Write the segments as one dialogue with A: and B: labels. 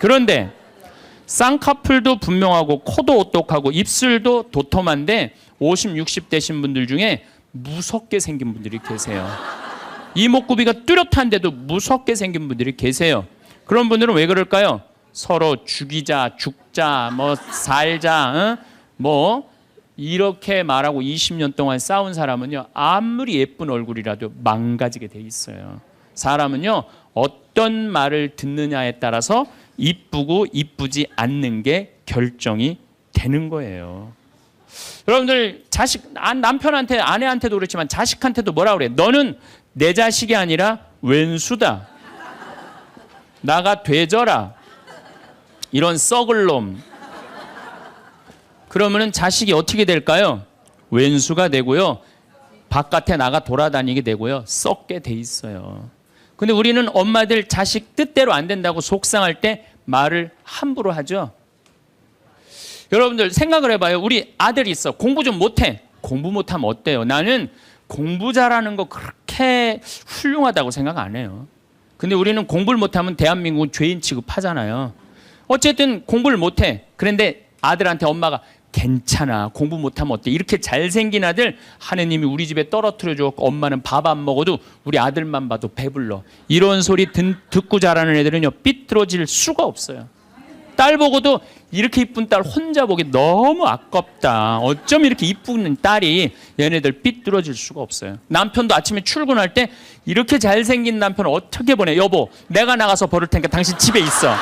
A: 그런데 쌍꺼풀도 분명하고 코도 오똑하고 입술도 도톰한데 50, 60 되신 분들 중에 무섭게 생긴 분들이 계세요. 이목구비가 뚜렷한데도 무섭게 생긴 분들이 계세요. 그런 분들은 왜 그럴까요? 서로 죽이자, 죽자, 뭐 살자, 뭐 이렇게 말하고 20년 동안 싸운 사람은요, 아무리 예쁜 얼굴이라도 망가지게 돼 있어요. 사람은요, 어떤 말을 듣느냐에 따라서 이쁘고 이쁘지 않는 게 결정이 되는 거예요. 여러분들 남편한테, 아내한테도 그렇지만 자식한테도 뭐라 그래? 너는 내 자식이 아니라 왼수다. 나가 되져라. 이런 썩을 놈. 그러면은 자식이 어떻게 될까요? 왼수가 되고요. 바깥에 나가 돌아다니게 되고요. 썩게 돼 있어요. 근데 우리는 엄마들 자식 뜻대로 안 된다고 속상할 때 말을 함부로 하죠. 여러분들 생각을 해봐요. 우리 아들이 있어. 공부 좀 못해. 공부 못하면 어때요? 나는 공부 잘하는 거 그렇게 훌륭하다고 생각 안 해요. 근데 우리는 공부를 못하면 대한민국은 죄인 취급하잖아요. 어쨌든 공부를 못해. 그런데 아들한테 엄마가 괜찮아. 공부 못하면 어때? 이렇게 잘생긴 아들 하느님이 우리 집에 떨어뜨려 줬고 엄마는 밥 안 먹어도 우리 아들만 봐도 배불러. 이런 소리 듣고 자라는 애들은요, 삐뚤어질 수가 없어요. 딸 보고도 이렇게 이쁜 딸 혼자 보기 너무 아깝다. 어쩜 이렇게 이쁜 딸이, 얘네들 삐뚤어질 수가 없어요. 남편도 아침에 출근할 때 이렇게 잘생긴 남편을 어떻게 보내? 여보, 내가 나가서 버릴 테니까 당신 집에 있어.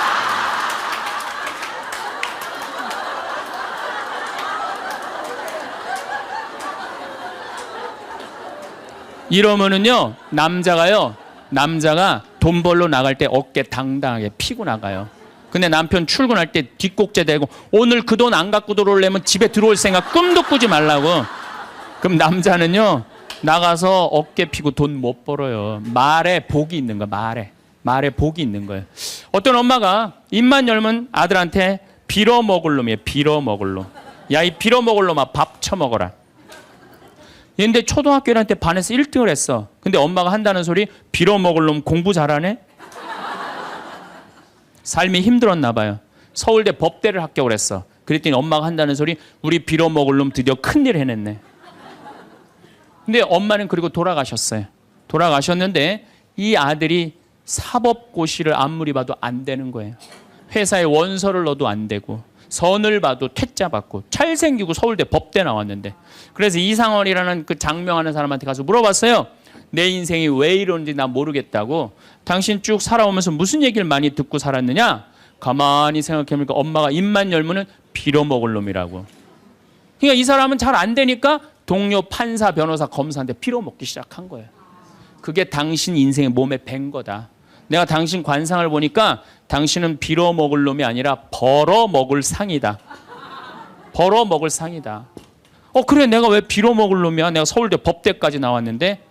A: 이러면은요, 남자가 돈 벌러 나갈 때 어깨 당당하게 피고 나가요. 근데 남편 출근할 때 뒷꼭지 대고 오늘 그 돈 안 갖고 들어오려면 집에 들어올 생각 꿈도 꾸지 말라고. 그럼 남자는요, 나가서 어깨 피고 돈 못 벌어요. 말에 복이 있는 거야. 말에 복이 있는 거예요. 어떤 엄마가 입만 열면 아들한테 빌어먹을 놈이에요. 빌어먹을 놈. 야, 이 빌어먹을 놈아, 밥 처먹어라. 근데 초등학교 1학년 때 반에서 1등을 했어. 근데 엄마가 한다는 소리, 빌어먹을 놈 공부 잘하네? 삶이 힘들었나 봐요. 서울대 법대를 합격을 했어. 그랬더니 엄마가 한다는 소리, 우리 빌어먹을 놈 드디어 큰일 해냈네. 근데 엄마는 그리고 돌아가셨어요. 돌아가셨는데 이 아들이 사법고시를 아무리 봐도 안 되는 거예요. 회사에 원서를 넣어도 안 되고, 선을 봐도 퇴짜 받고, 잘생기고 서울대 법대 나왔는데. 그래서 이상원이라는 그 장명하는 사람한테 가서 물어봤어요. 내 인생이 왜 이러는지 나 모르겠다고. 당신 쭉 살아오면서 무슨 얘기를 많이 듣고 살았느냐? 가만히 생각해보니까 엄마가 입만 열면은 빌어먹을 놈이라고. 그러니까 이 사람은 잘 안 되니까 동료 판사, 변호사, 검사한테 빌어먹기 시작한 거예요. 그게 당신 인생의 몸에 밴 거다. 내가 당신 관상을 보니까 당신은 빌어먹을 놈이 아니라 벌어먹을 상이다. 벌어먹을 상이다. 그래, 내가 왜 빌어먹을 놈이야? 내가 서울대 법대까지 나왔는데.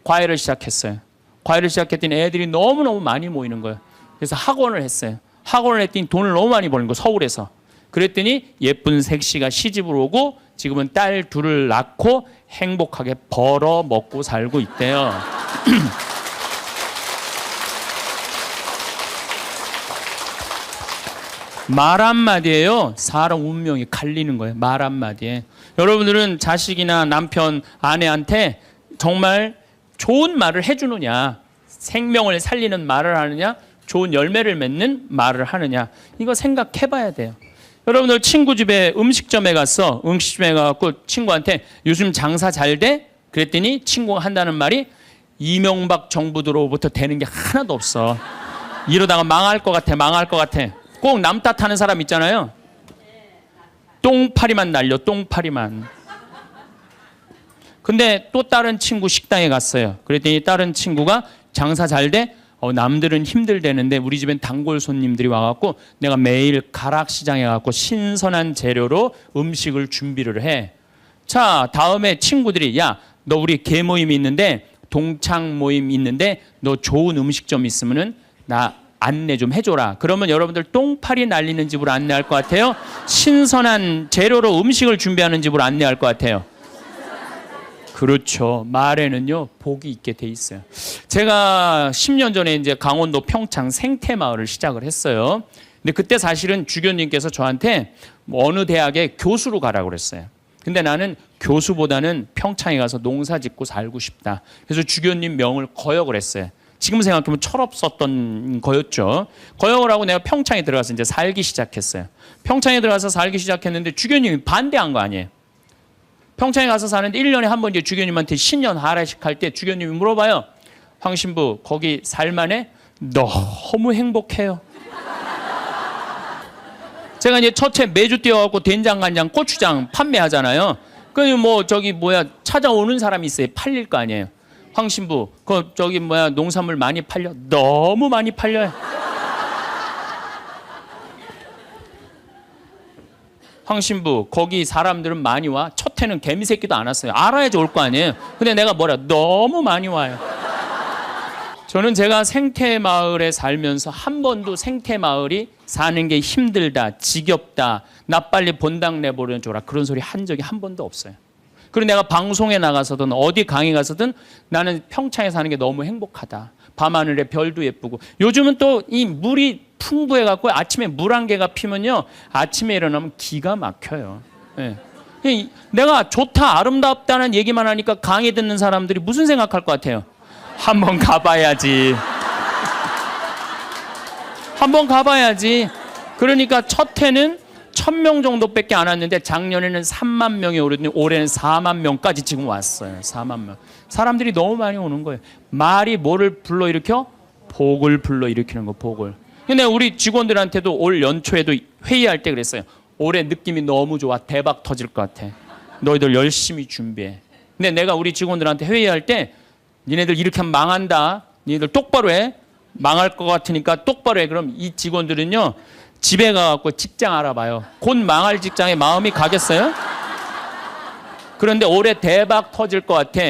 A: 과외를 시작했어요. 과외를 시작했더니 애들이 너무너무 많이 모이는 거예요. 그래서 학원을 했어요. 학원을 했더니 돈을 너무 많이 버는 거예요. 서울에서. 그랬더니 예쁜 색시가 시집을 오고 지금은 딸 둘을 낳고 행복하게 벌어먹고 살고 있대요. 말 한마디에요, 사람 운명이 갈리는 거예요. 말 한마디에. 여러분들은 자식이나 남편, 아내한테 정말 좋은 말을 해주느냐, 생명을 살리는 말을 하느냐, 좋은 열매를 맺는 말을 하느냐, 이거 생각해 봐야 돼요. 여러분들 친구 집에 음식점에 갔어. 음식점에 가서 친구한테 요즘 장사 잘 돼? 그랬더니 친구가 한다는 말이 이명박 정부 들어부터 되는 게 하나도 없어. 이러다가 망할 것 같아. 꼭 남 탓하는 사람 있잖아요. 똥파리만 날려, 똥파리만. 근데 또 다른 친구 식당에 갔어요. 그랬더니 다른 친구가 장사 잘 돼? 남들은 힘들대는데 우리 집엔 단골 손님들이 와갖고 내가 매일 가락시장에 가갖고 신선한 재료로 음식을 준비를 해. 자, 다음에 친구들이, 야, 너 우리 개 모임이 있는데, 동창 모임 있는데 너 좋은 음식점 있으면은 나 안내 좀 해줘라. 그러면 여러분들 똥파리 날리는 집으로 안내할 것 같아요? 신선한 재료로 음식을 준비하는 집으로 안내할 것 같아요? 그렇죠. 말에는요, 복이 있게 돼 있어요. 제가 10년 전에 이제 강원도 평창 생태마을을 시작을 했어요. 근데 그때 사실은 주교님께서 저한테 뭐 어느 대학에 교수로 가라고 그랬어요. 근데 나는 교수보다는 평창에 가서 농사 짓고 살고 싶다. 그래서 주교님 명을 거역을 했어요. 지금 생각하면 철없었던 거였죠. 거역을 하고 내가 평창에 들어가서 이제 살기 시작했어요. 평창에 들어가서 살기 시작했는데 주교님이 반대한 거 아니에요. 평창에 가서 사는데 1년에 한 번 이제 주교님한테 신년 하례식 할 때 주교님이 물어봐요. 황 신부 거기 살만해? 너무 행복해요. 제가 이제 첫해 매주 뛰어갖고 된장, 간장, 고추장 판매하잖아요. 그 뭐 저기 뭐야 찾아오는 사람이 있어요. 팔릴 거 아니에요. 황 신부, 그 저기 뭐야 농산물 많이 팔려? 너무 많이 팔려요. 황 신부, 거기 사람들은 많이 와? 첫 해는 개미 새끼도 안 왔어요. 알아야지 올 거 아니에요. 근데 내가 뭐라? 너무 많이 와요. 저는 제가 생태마을에 살면서 한 번도 생태마을이 사는 게 힘들다, 지겹다, 나 빨리 본당 내보내줘라 그런 소리 한 적이 한 번도 없어요. 그리고 내가 방송에 나가서든 어디 강의 가서든 나는 평창에 사는 게 너무 행복하다. 밤하늘에 별도 예쁘고 요즘은 또 이 물이 풍부해갖고 아침에 물 한 개가 피면요 아침에 일어나면 기가 막혀요. 네. 내가 좋다, 아름답다는 얘기만 하니까 강의 듣는 사람들이 무슨 생각할 것 같아요? 한번 가봐야지. 한번 가봐야지. 그러니까 첫 해는 1000명 정도밖에 안 왔는데 작년에는 3만 명이 오르더니 올해는 4만 명까지 지금 왔어요. 4만 명. 사람들이 너무 많이 오는 거예요. 말이 뭐를 불러일으켜? 복을 불러일으키는 거, 복을. 근데 우리 직원들한테도 올 연초에도 회의할 때 그랬어요. 올해 느낌이 너무 좋아. 대박 터질 것 같아. 너희들 열심히 준비해. 근데 내가 우리 직원들한테 회의할 때 니네들 이렇게 하면 망한다. 니네들 똑바로 해. 망할 것 같으니까 똑바로 해. 그럼 이 직원들은요. 집에 가갖고 직장 알아봐요. 곧 망할 직장에 마음이 가겠어요? 그런데 올해 대박 터질 것 같아.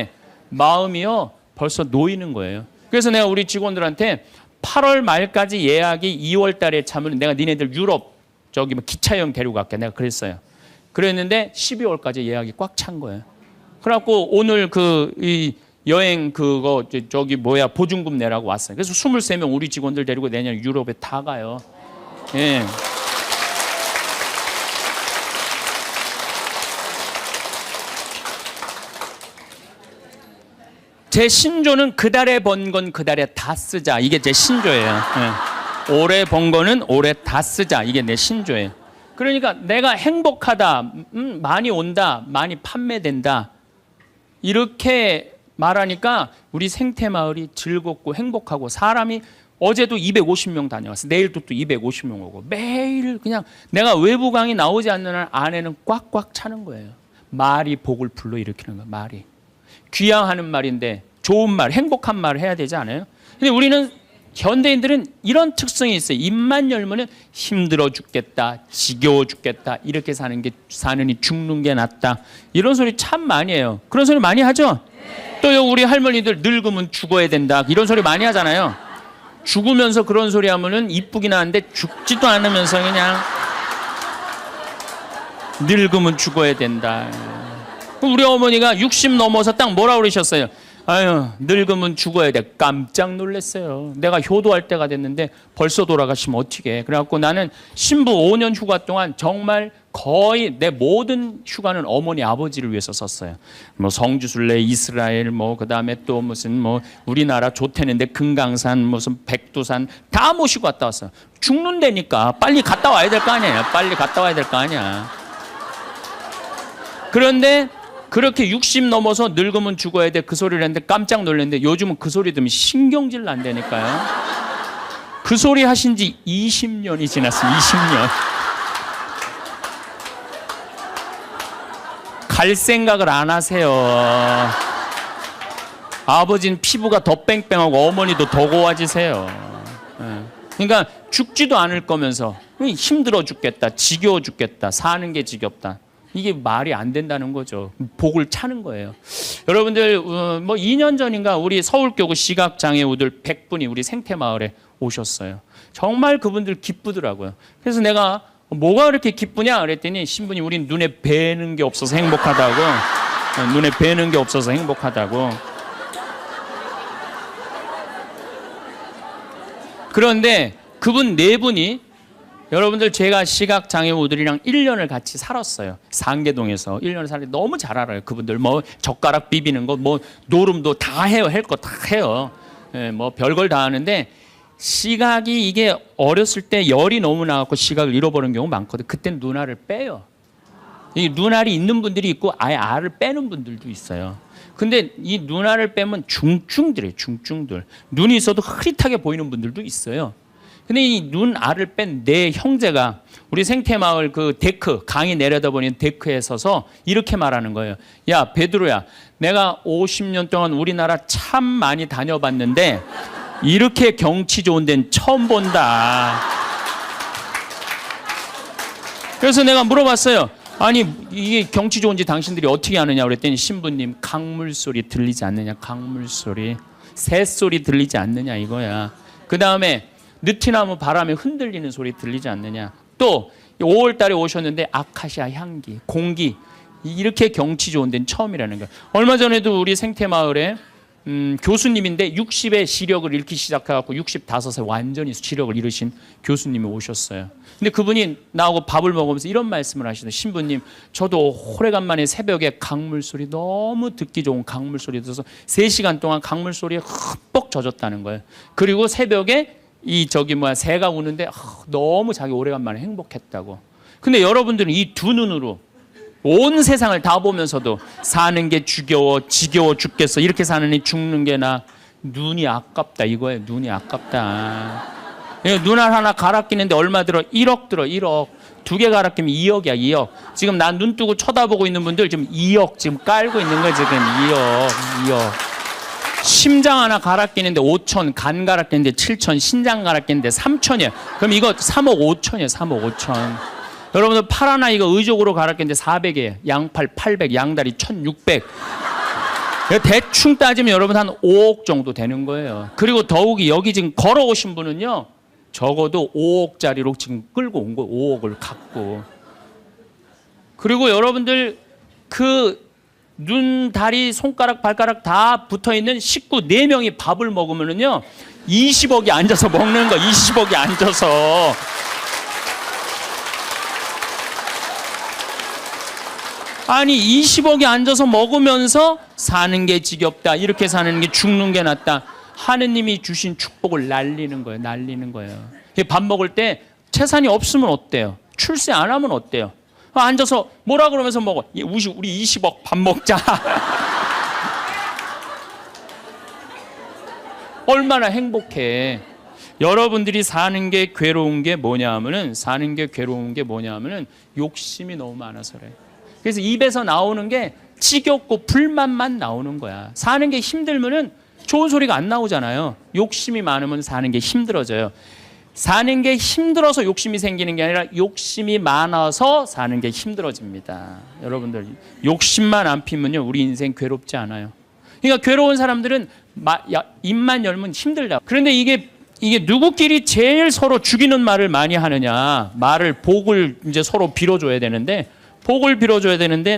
A: 마음이요. 벌써 놓이는 거예요. 그래서 내가 우리 직원들한테 8월 말까지 예약이 2월 달에 차면 내가 니네들 유럽 저기 뭐 기차 여행 데리고 갈게. 내가 그랬어요. 그랬는데 12월까지 예약이 꽉 찬 거예요. 그래갖고 오늘 이 여행 그거 저기 뭐야 보증금 내라고 왔어요. 그래서 23명 우리 직원들 데리고 내년 유럽에 다 가요. 예. 제 신조는 그달에 번 건 그달에 다 쓰자. 이게 제 신조예요. 예. 올해 번 거는 올해 다 쓰자. 이게 내 신조예요. 그러니까 내가 행복하다, 많이 온다, 많이 판매된다. 이렇게 말하니까 우리 생태마을이 즐겁고 행복하고 사람이 어제도 250명 다녀왔어. 내일도 또 250명 오고 매일 그냥 내가 외부 강의 나오지 않는 한 안에는 꽉꽉 차는 거예요. 말이 복을 불러일으키는 거예요. 말이. 귀향하는 말인데 좋은 말, 행복한 말을 해야 되지 않아요? 근데 우리는 현대인들은 이런 특성이 있어요. 입만 열면은 힘들어 죽겠다, 지겨워 죽겠다, 이렇게 사느니 죽는 게 낫다. 이런 소리 참 많이 해요. 그런 소리 많이 하죠? 또요 우리 할머니들 늙으면 죽어야 된다. 이런 소리 많이 하잖아요. 죽으면서 그런 소리 하면은 이쁘긴 한데 죽지도 않으면서 그냥 늙으면 죽어야 된다. 우리 어머니가 60 넘어서 딱 뭐라 그러셨어요? 아유, 늙으면 죽어야 돼. 깜짝 놀랐어요. 내가 효도할 때가 됐는데 벌써 돌아가시면 어떻게 해. 그래갖고 나는 신부 5년 휴가 동안 정말 거의 내 모든 휴가는 어머니 아버지를 위해서 썼어요. 뭐 성지순례, 이스라엘, 뭐 그다음에 또 무슨 뭐 우리나라 좋대는데 금강산, 무슨 백두산 다 모시고 갔다 왔어요. 죽는다니까 빨리 갔다 와야 될 거 아니에요. 빨리 갔다 와야 될 거 아니야. 그런데 그렇게 60 넘어서 늙으면 죽어야 돼 그 소리를 했는데 깜짝 놀랐는데 요즘은 그 소리 들으면 신경질 난다니까요. 그 소리 하신 지 20년이 지났어요. 20년. 갈 생각을 안 하세요. 아버지는 피부가 더 뺑뺑하고 어머니도 더 고와지세요. 그러니까 죽지도 않을 거면서 힘들어 죽겠다, 지겨워 죽겠다, 사는 게 지겹다. 이게 말이 안 된다는 거죠. 복을 차는 거예요. 여러분들 뭐 2년 전인가 우리 서울교구 시각장애우들 100분이 우리 생태마을에 오셨어요. 정말 그분들 기쁘더라고요. 그래서 내가 뭐가 그렇게 기쁘냐 그랬더니 신부님 우린 눈에 뵈는 게 없어서 행복하다고. 눈에 뵈는 게 없어서 행복하다고. 그런데 그분 네 분이 여러분들 제가 시각장애우들이랑 1년을 같이 살았어요. 상계동에서 1년을 살았는데 너무 잘 알아요. 그분들 뭐 젓가락 비비는 거 뭐 노름도 다 해요. 할 거 다 해요. 예, 뭐 별걸 다 하는데 시각이 이게 어렸을 때 열이 너무 나갖고 시각을 잃어버리는 경우 많거든. 그땐 눈알을 빼요. 이 눈알이 있는 분들이 있고 아예 알을 빼는 분들도 있어요. 근데 이 눈알을 빼면 중증들이에요. 중증들. 눈이 있어도 흐릿하게 보이는 분들도 있어요. 근데 이 눈알을 뺀 내 형제가 우리 생태마을 그 데크, 강이 내려다보는 데크에 서서 이렇게 말하는 거예요. 야, 베드로야, 내가 50년 동안 우리나라 참 많이 다녀봤는데 이렇게 경치 좋은 데는 처음 본다. 그래서 내가 물어봤어요. 아니, 이게 경치 좋은지 당신들이 어떻게 아느냐 그랬더니 신부님, 강물 소리 들리지 않느냐, 강물 소리. 새소리 들리지 않느냐 이거야. 그 다음에 느티나무 바람에 흔들리는 소리 들리지 않느냐. 또 5월 달에 오셨는데 아카시아 향기, 공기, 이렇게 경치 좋은 데는 처음이라는 거야. 얼마 전에도 우리 생태마을에 교수님인데 60에 시력을 잃기 시작해갖고 65세 완전히 시력을 잃으신 교수님이 오셨어요. 근데 그분이 나하고 밥을 먹으면서 이런 말씀을 하시더라고요. 신부님, 저도 오래간만에 새벽에 강물 소리, 너무 듣기 좋은 강물 소리 들어서 3시간 동안 강물 소리에 흠뻑 젖었다는 거예요. 그리고 새벽에 새가 우는데 너무 자기 오래간만에 행복했다고. 근데 여러분들은 이 두 눈으로 온 세상을 다 보면서도 사는 게 지겨워 죽겠어. 이렇게 사느니 죽는 게 나. 눈이 아깝다 이거예요. 눈이 아깝다. 눈알 하나 갈아 끼는데 얼마 들어? 1억 들어. 1억. 2개 갈아 끼면 2억이야. 2억. 지금 난 눈 뜨고 쳐다보고 있는 분들 지금 2억 지금 깔고 있는 거예요. 지금 2억. 심장 하나 갈아 끼는데 5천, 간 갈아 끼는데 7천, 신장 갈아 끼는데 3천이에요. 그럼 이거 3억 5천이에요. 3억 5천. 여러분들 팔 하나 이거 의족으로 갈아 끼는데 400이에요. 양팔 800, 양다리 1600. 대충 따지면 여러분 한 5억 정도 되는 거예요. 그리고 더욱이 여기 지금 걸어오신 분은요, 적어도 5억짜리로 지금 끌고 온 거예요. 5억을 갖고. 그리고 여러분들 그 눈, 다리, 손가락, 발가락 다 붙어있는 식구 4명이 밥을 먹으면은요 20억이 앉아서 먹는 거. 20억이 앉아서. 아니 20억이 앉아서 먹으면서 사는 게 지겹다, 이렇게 사는 게 죽는 게 낫다, 하느님이 주신 축복을 날리는 거예요. 날리는 거예요. 밥 먹을 때 재산이 없으면 어때요? 출세 안 하면 어때요? 앉아서 뭐라 그러면서 먹어. 우리 20억 밥 먹자. 얼마나 행복해. 여러분들이 사는 게 괴로운 게 뭐냐 하면은 욕심이 너무 많아서 그래. 그래서 입에서 나오는 게 지겹고 불만만 나오는 거야. 사는 게 힘들면은 좋은 소리가 안 나오잖아요. 욕심이 많으면 사는 게 힘들어져요. 사는 게 힘들어서 욕심이 생기는 게 아니라 욕심이 많아서 사는 게 힘들어집니다. 여러분들 욕심만 안 피면요 우리 인생 괴롭지 않아요. 그러니까 괴로운 사람들은 입만 열면 힘들다. 그런데 이게 누구끼리 제일 서로 죽이는 말을 많이 하느냐. 복을 이제 서로 빌어줘야 되는데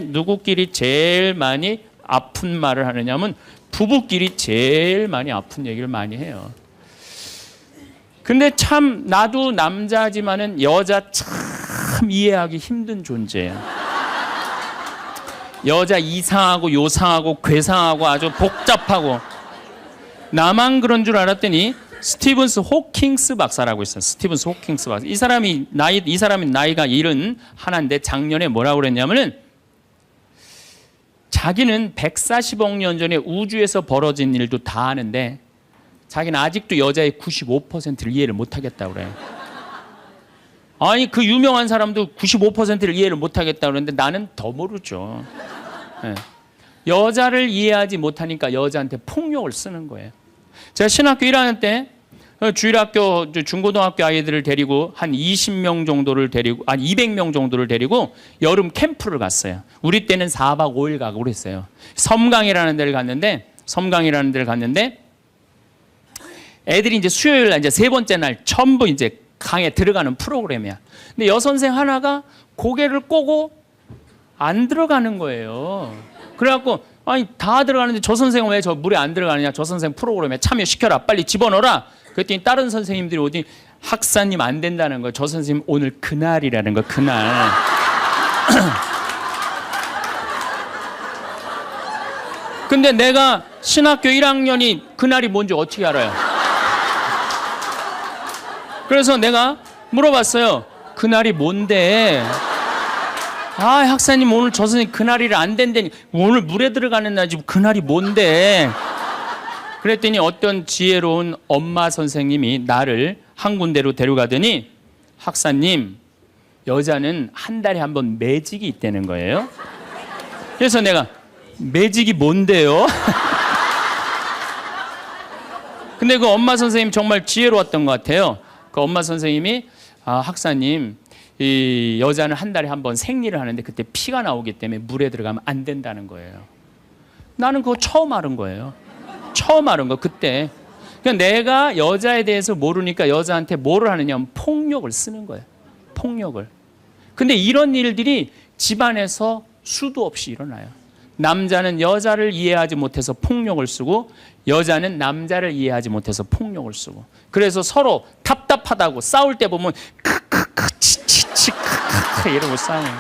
A: 누구끼리 제일 많이 아픈 말을 하느냐면 부부끼리 제일 많이 아픈 얘기를 많이 해요. 근데 참 나도 남자지만은 여자 참 이해하기 힘든 존재예요. 여자 이상하고 요상하고 괴상하고 아주 복잡하고. 나만 그런 줄 알았더니 스티븐스 호킹스 박사라고 있어요. 스티븐스 호킹스 박사. 이 사람이 나이가 71인데 작년에 뭐라고 그랬냐면은 자기는 140억 년 전에 우주에서 벌어진 일도 다 아는데 자기는 아직도 여자의 95%를 이해를 못하겠다고 그래요. 아니 그 유명한 사람도 95%를 이해를 못하겠다고 그러는데 나는 더 모르죠. 네. 여자를 이해하지 못하니까 여자한테 폭력을 쓰는 거예요. 제가 신학교 1학년 때 주일학교 중고등학교 아이들을 데리고 한 20명 정도를 데리고 200명 정도를 데리고 여름 캠프를 갔어요. 우리 때는 4박 5일 가고 그랬어요. 섬강이라는 데를 갔는데 애들이 이제 수요일 날 이제 3번째 날 전부 이제 강에 들어가는 프로그램이야. 근데 여선생 하나가 고개를 꼬고 안 들어가는 거예요. 그래갖고 아니 다 들어가는데 저 선생은 왜 저 물에 안 들어가느냐. 저 선생 프로그램에 참여시켜라. 빨리 집어넣어라. 그랬더니 다른 선생님들이 어디 학사님 안 된다는 거예요. 저 선생님 오늘 그날이라는 거, 그날. 근데 내가 신학교 1학년이 그날이 뭔지 어떻게 알아요? 그래서 내가 물어봤어요. 그날이 뭔데? 아, 학사님 오늘 저 선생님 그날이 안 된다니. 오늘 물에 들어가는 날이지 그날이 뭔데? 그랬더니 어떤 지혜로운 엄마 선생님이 나를 한 군데로 데려가더니 학사님, 여자는 한 달에 한 번 매직이 있다는 거예요. 그래서 내가 매직이 뭔데요? 근데 그 엄마 선생님 정말 지혜로웠던 것 같아요. 그 엄마 선생님이 학사님, 이 여자는 한 달에 한 번 생리를 하는데 그때 피가 나오기 때문에 물에 들어가면 안 된다는 거예요. 나는 그거 처음 알은 거예요. 처음 알은 거 그때. 그러니까 내가 여자에 대해서 모르니까 여자한테 뭐를 하느냐면 폭력을 쓰는 거예요. 폭력을. 근데 이런 일들이 집안에서 수도 없이 일어나요. 남자는 여자를 이해하지 못해서 폭력을 쓰고 여자는 남자를 이해하지 못해서 폭력을 쓰고, 그래서 서로 답답하다고 싸울 때 보면 크크크 치치치 크크크 이러고 싸워요.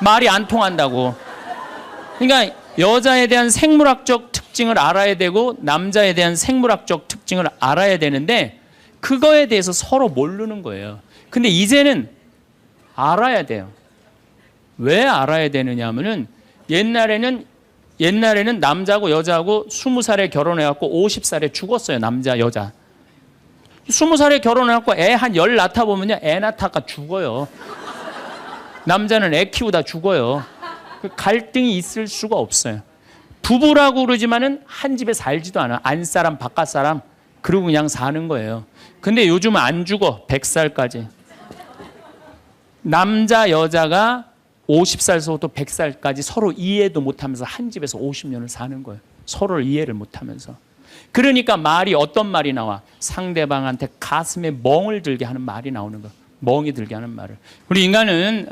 A: 말이 안 통한다고. 그러니까 여자에 대한 생물학적 특징을 알아야 되고 남자에 대한 생물학적 특징을 알아야 되는데 그거에 대해서 서로 모르는 거예요. 근데 이제는 알아야 돼요. 왜 알아야 되느냐 하면은 옛날에는 남자하고 여자하고 20살에 결혼해갖고 50살에 죽었어요. 남자, 여자. 20살에 결혼해갖고 애 한 열 낳다 보면요. 애 낳다가 죽어요. 남자는 애 키우다 죽어요. 갈등이 있을 수가 없어요. 부부라고 그러지만은 한 집에 살지도 않아. 안사람, 바깥사람. 그러고 그냥 사는 거예요. 근데 요즘은 안 죽어. 100살까지. 남자, 여자가 50살서부터 100살까지 서로 이해도 못하면서 한 집에서 50년을 사는 거예요. 서로를 이해를 못하면서. 그러니까 말이 어떤 말이 나와? 상대방한테 가슴에 멍을 들게 하는 말이 나오는 거예요. 멍이 들게 하는 말을. 우리 인간은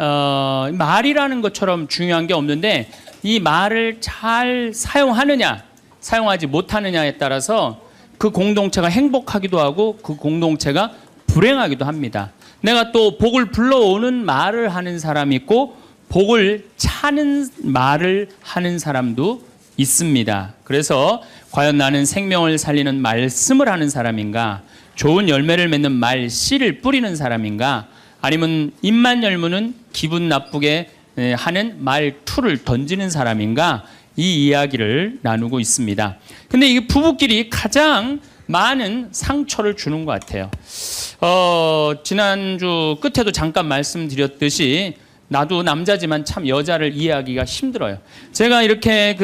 A: 말이라는 것처럼 중요한 게 없는데 이 말을 잘 사용하느냐 사용하지 못하느냐에 따라서 그 공동체가 행복하기도 하고 그 공동체가 불행하기도 합니다. 내가 또 복을 불러오는 말을 하는 사람이 있고 복을 차는 말을 하는 사람도 있습니다. 그래서 과연 나는 생명을 살리는 말씀을 하는 사람인가, 좋은 열매를 맺는 말 씨를 뿌리는 사람인가, 아니면 입만 열무는 기분 나쁘게 하는 말투를 던지는 사람인가, 이 이야기를 나누고 있습니다. 근데 이 부부끼리 가장 많은 상처를 주는 것 같아요. 지난주 끝에도 잠깐 말씀드렸듯이 나도 남자지만 참 여자를 이해하기가 힘들어요. 제가 이렇게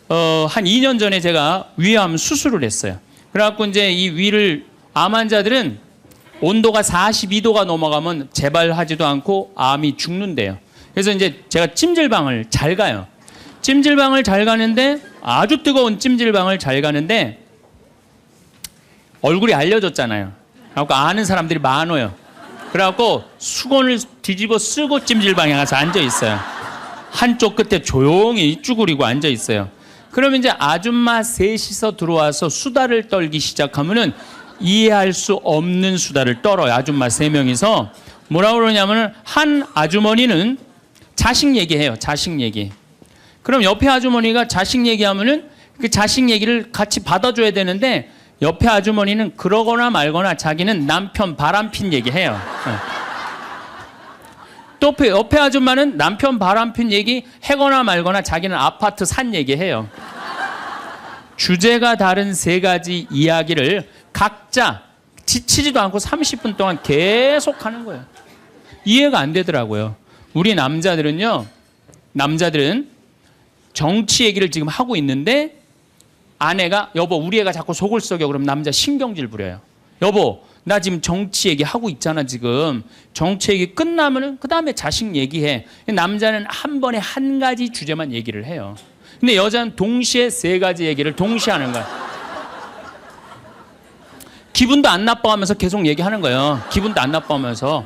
A: 한 2년 전에 제가 위암 수술을 했어요. 그래갖고 이제 이 위를 암 환자들은 온도가 42도가 넘어가면 재발하지도 않고 암이 죽는데요. 그래서 이제 제가 찜질방을 잘 가요. 찜질방을 잘 가는데 아주 뜨거운 찜질방을 잘 가는데 얼굴이 알려졌잖아요. 그래갖고 아는 사람들이 많아요. 그래갖고 수건을 뒤집어 쓰고 찜질방에 가서 앉아 있어요. 한쪽 끝에 조용히 쭈그리고 앉아 있어요. 그러면 이제 아줌마 셋이서 들어와서 수다를 떨기 시작하면은 이해할 수 없는 수다를 떨어요. 아줌마 3명이서 뭐라고 그러냐면은 한 아주머니는 자식 얘기해요. 자식 얘기. 그럼 옆에 아주머니가 자식 얘기하면은 그 자식 얘기를 같이 받아줘야 되는데 옆에 아주머니는 그러거나 말거나 자기는 남편 바람핀 얘기해요. 또 옆에 아줌마는 남편 바람핀 얘기 해거나 말거나 자기는 아파트 산 얘기해요. 주제가 다른 3가지 이야기를 각자 지치지도 않고 30분 동안 계속 하는 거예요. 이해가 안 되더라고요. 우리 남자들은 정치 얘기를 지금 하고 있는데 아내가 여보 우리 애가 자꾸 속을 썩여 그러면 남자 신경질 부려요. 여보 나 지금 정치 얘기하고 있잖아. 지금 정치 얘기 끝나면은 그 다음에 자식 얘기해. 남자는 한 번에 한 가지 주제만 얘기를 해요. 근데 여자는 동시에 3가지 얘기를 동시에 하는 거야. 기분도 안 나빠하면서 계속 얘기하는 거예요. 기분도 안 나빠하면서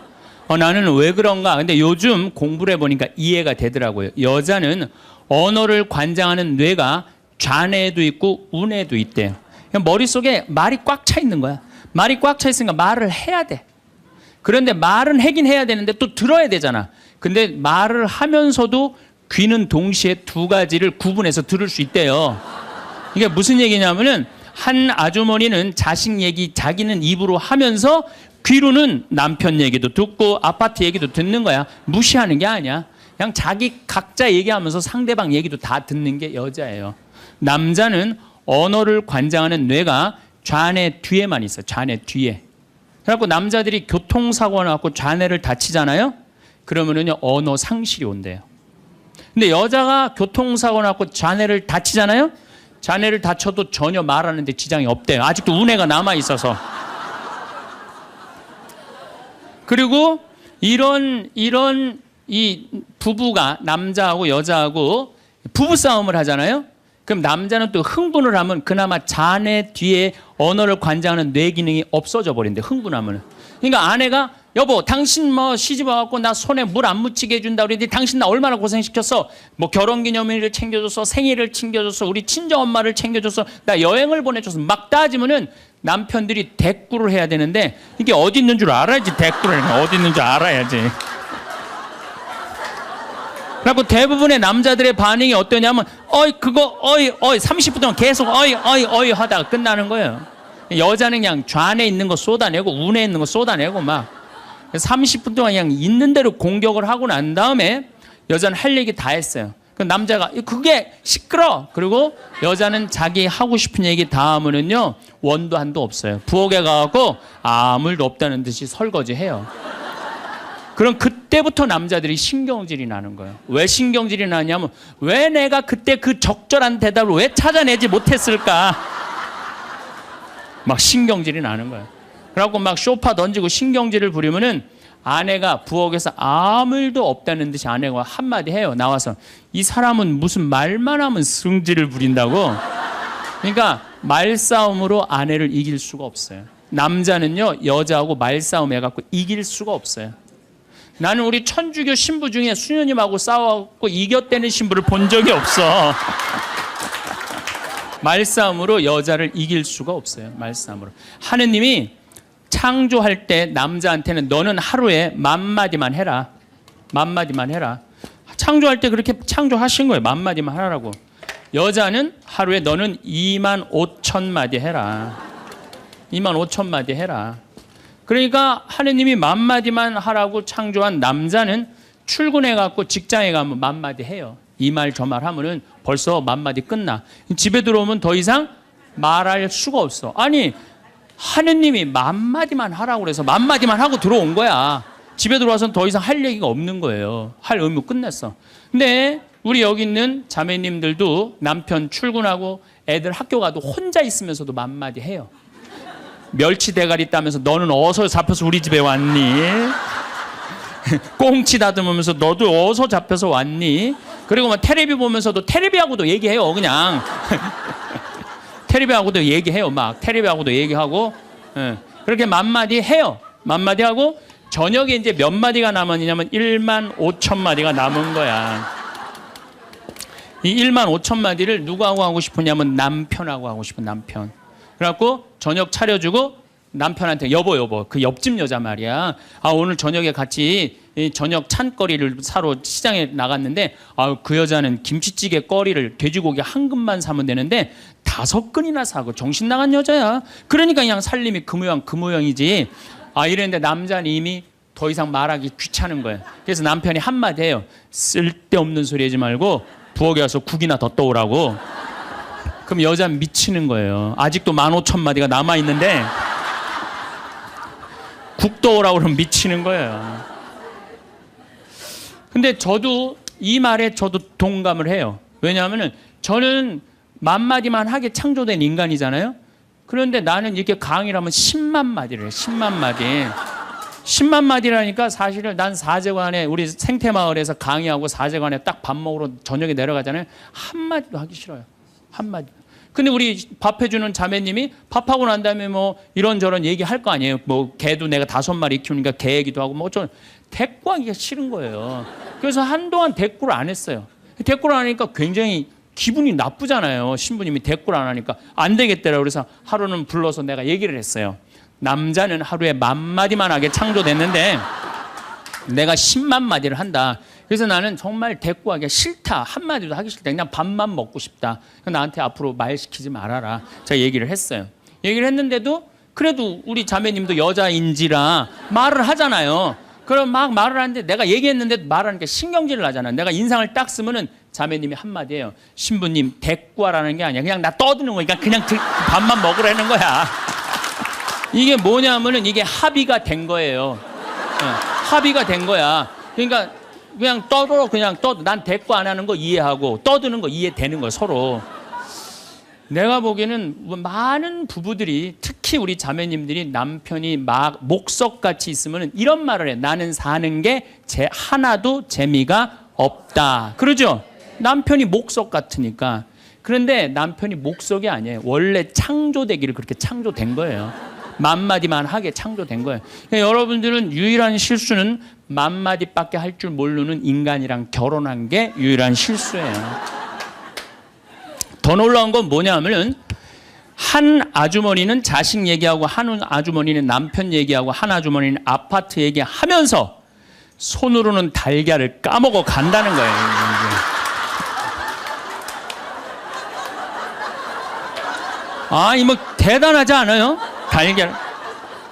A: 나는 왜 그런가. 근데 요즘 공부를 해보니까 이해가 되더라고요. 여자는 언어를 관장하는 뇌가 좌뇌에도 있고 우뇌에도 있대요. 머릿속에 말이 꽉 차 있는 거야. 말이 꽉 차 있으니까 말을 해야 돼. 그런데 말은 하긴 해야 되는데 또 들어야 되잖아. 근데 말을 하면서도 귀는 동시에 두 가지를 구분해서 들을 수 있대요. 이게 무슨 얘기냐면은 한 아주머니는 자식 얘기 자기는 입으로 하면서 귀로는 남편 얘기도 듣고 아파트 얘기도 듣는 거야. 무시하는 게 아니야. 그냥 자기 각자 얘기하면서 상대방 얘기도 다 듣는 게 여자예요. 남자는 언어를 관장하는 뇌가 좌뇌 뒤에만 있어요. 좌뇌 뒤에. 그래갖고 남자들이 교통사고가 나갖고 좌뇌를 다치잖아요. 그러면은요 언어 상실이 온대요. 근데 여자가 교통사고 나갖고 좌뇌를 다치잖아요. 좌뇌를 다쳐도 전혀 말하는데 지장이 없대요. 아직도 우뇌가 남아 있어서. 그리고 이런 이 부부가 남자하고 여자하고 부부 싸움을 하잖아요. 그럼 남자는 또 흥분을 하면 그나마 자네 뒤에 언어를 관장하는 뇌 기능이 없어져 버린대. 흥분하면. 그러니까 아내가 여보 당신 뭐 시집 와갖고 나 손에 물 안 묻히게 해준다 그러더니 당신 나 얼마나 고생시켰어. 뭐 결혼기념일을 챙겨줬어. 생일을 챙겨줬어. 우리 친정엄마를 챙겨줬어. 나 여행을 보내줬어. 막 따지면은 남편들이 대꾸를 해야 되는데 이게 어디 있는 줄 알아야지. 대꾸를 어디 있는 줄 알아야지. 그리고 대부분의 남자들의 반응이 어떠냐면 그거 30분 동안 계속 하다가 끝나는 거예요. 여자는 그냥 좌뇌에 있는 거 쏟아내고 우뇌에 있는 거 쏟아내고 막 30분 동안 그냥 있는 대로 공격을 하고 난 다음에 여자는 할 얘기 다 했어요. 그 남자가 그게 시끄러. 그리고 여자는 자기 하고 싶은 얘기 다 하면은요 원도 한도 없어요. 부엌에 가갖고 아무 일도 없다는 듯이 설거지해요. 그럼 그때부터 남자들이 신경질이 나는 거예요. 왜 신경질이 나냐면 왜 내가 그때 그 적절한 대답을 왜 찾아내지 못했을까? 막 신경질이 나는 거예요. 그래갖고 막 쇼파 던지고 신경질을 부리면은 아내가 부엌에서 아무 일도 없다는 듯이 아내가 한마디 해요. 나와서 이 사람은 무슨 말만 하면 승질을 부린다고. 그러니까 말싸움으로 아내를 이길 수가 없어요. 남자는요 여자하고 말싸움 해갖고 이길 수가 없어요. 나는 우리 천주교 신부 중에 수녀님하고 싸워갖고 이겼다는 신부를 본 적이 없어. 말싸움으로 여자를 이길 수가 없어요. 말싸움으로. 하느님이 창조할 때 남자한테는 너는 하루에 10,000마디만 해라. 10,000마디만 해라. 창조할 때 그렇게 창조하신 거예요. 10,000마디만 하라고. 여자는 하루에 너는 25,000마디 해라. 25,000마디 해라. 그러니까 하느님이 10,000마디만 하라고 창조한 남자는 출근해갖고 직장에 가면 10,000마디 해요. 이 말 저 말 하면은 벌써 10,000마디 끝나. 집에 들어오면 더 이상 말할 수가 없어. 아니 하느님이 10,000마디만 하라고 그래서 10,000마디만 하고 들어온 거야. 집에 들어와서는 더 이상 할 얘기가 없는 거예요. 할 의무 끝냈어. 근데 우리 여기 있는 자매님들도 남편 출근하고 애들 학교 가도 혼자 있으면서도 10,000마디 해요. 멸치 대가리 따면서 너는 어디서 잡혀서 우리 집에 왔니? 꽁치 다듬으면서 너도 어디서 잡혀서 왔니? 그리고 막 테레비 보면서도 테레비하고도 얘기해요. 그냥 테레비하고도 얘기해요. 막 테레비하고도 얘기하고 그렇게 10,000마디 해요. 10,000마디 하고 저녁에 이제 몇 마디가 남았냐면 15,000마디가 남은 거야. 이 15,000마디를 누구하고 하고 싶으냐면 남편하고 하고 싶은 남편. 그래갖고 저녁 차려주고 남편한테 여보 그 옆집 여자 말이야. 오늘 저녁에 같이 저녁 찬거리를 사러 시장에 나갔는데 그 여자는 김치찌개 거리를 돼지고기 한 근만 사면 되는데 5근이나 사고 정신 나간 여자야. 그러니까 그냥 살림이 그 모양이지. 이랬는데 남자는 이미 더 이상 말하기 귀찮은 거예요. 그래서 남편이 한마디 해요. 쓸데없는 소리 하지 말고 부엌에 와서 국이나 더 떠오라고. 그럼 여자는 미치는 거예요. 아직도 15,000마디가 남아있는데 국 떠오라고 그러면 미치는 거예요. 근데 저도 이 말에 저도 동감을 해요. 왜냐하면 저는 10,000마디만 하게 창조된 인간이잖아요. 그런데 나는 이렇게 강의를 하면 10만 마디를 해요. 10만 마디. 10만 마디라니까 사실은 난 사제관에 우리 생태마을에서 강의하고 사제관에 딱 밥 먹으러 저녁에 내려가잖아요. 한마디도 하기 싫어요. 한마디. 근데 우리 밥 해주는 자매님이 밥하고 난 다음에 뭐 이런저런 얘기할 거 아니에요. 뭐 개도 내가 5마리 키우니까 개 얘기도 하고 뭐 어쩌고 대꾸하기가 싫은 거예요. 그래서 한동안 대꾸를 안 했어요. 대꾸를 안 하니까 굉장히 기분이 나쁘잖아요. 신부님이 대꾸를 안 하니까 안 되겠더라고요. 그래서 하루는 불러서 내가 얘기를 했어요. 남자는 하루에 10,000마디만 하게 창조됐는데 내가 10만 마디를 한다. 그래서 나는 정말 대꾸하기가 싫다. 한마디도 하기 싫다. 그냥 밥만 먹고 싶다. 나한테 앞으로 말 시키지 말아라. 제가 얘기를 했어요. 얘기를 했는데도 그래도 우리 자매님도 여자인지라 말을 하잖아요. 그럼 막 말을 하는데 내가 얘기했는데 말하니까 신경질을 하잖아. 내가 인상을 딱 쓰면은 자매님이 한마디예요. 신부님 대꾸하라는 게 아니야. 그냥 나 떠드는 거니까 그냥 밥만 먹으라는 거야. 이게 뭐냐면은 이게 합의가 된 거예요. 합의가 된 거야. 그러니까 그냥 떠들어 그냥 떠. 난 대꾸 안 하는 거 이해하고 떠드는 거 이해되는 거야 서로. 내가 보기에는 많은 부부들이 특히 우리 자매님들이 남편이 막 목석같이 있으면 이런 말을 해. 나는 사는 게 하나도 재미가 없다. 그러죠? 남편이 목석 같으니까. 그런데 남편이 목석이 아니에요. 원래 창조되기를 그렇게 창조된 거예요. 10,000마디만 하게 창조된 거예요. 그러니까 여러분들은 유일한 실수는 10,000마디밖에 할 줄 모르는 인간이랑 결혼한 게 유일한 실수예요. 더 놀라운 건 뭐냐면은 한 아주머니는 자식 얘기하고 한 아주머니는 남편 얘기하고 한 아주머니는 아파트 얘기하면서 손으로는 달걀을 까먹어 간다는 거예요. 아, 뭐 대단하지 않아요? 달걀.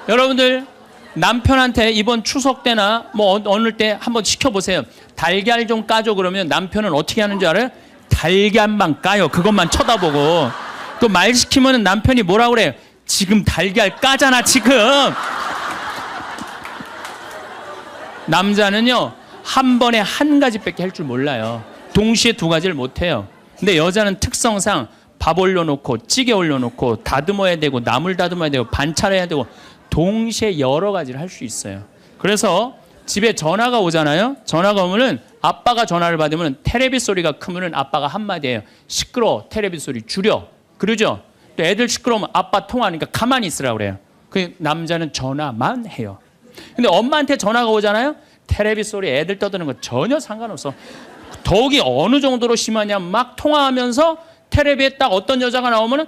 A: 여러분들 남편한테 이번 추석 때나 뭐 어느 때 한번 시켜보세요. 달걀 좀 까줘 그러면 남편은 어떻게 하는 줄 알아요? 달걀만 까요. 그것만 쳐다보고. 또 말 시키면 남편이 뭐라 그래요? 지금 달걀 까잖아 지금. 남자는요 한 번에 한 가지밖에 할 줄 몰라요. 동시에 두 가지를 못해요. 근데 여자는 특성상 밥 올려놓고 찌개 올려놓고 다듬어야 되고 나물 다듬어야 되고 반찬해야 되고 동시에 여러 가지를 할 수 있어요. 그래서 집에 전화가 오잖아요. 전화가 오면은 아빠가 전화를 받으면 테레비 소리가 크면은 아빠가 한마디예요. 시끄러워. 테레비 소리 줄여. 그러죠? 또 애들 시끄러우면 아빠 통화하니까 가만히 있으라고 그래요. 그 남자는 전화만 해요. 근데 엄마한테 전화가 오잖아요. 테레비 소리 애들 떠드는 거 전혀 상관없어. 더욱이 어느 정도로 심하냐면 막 통화하면서 테레비에 딱 어떤 여자가 나오면은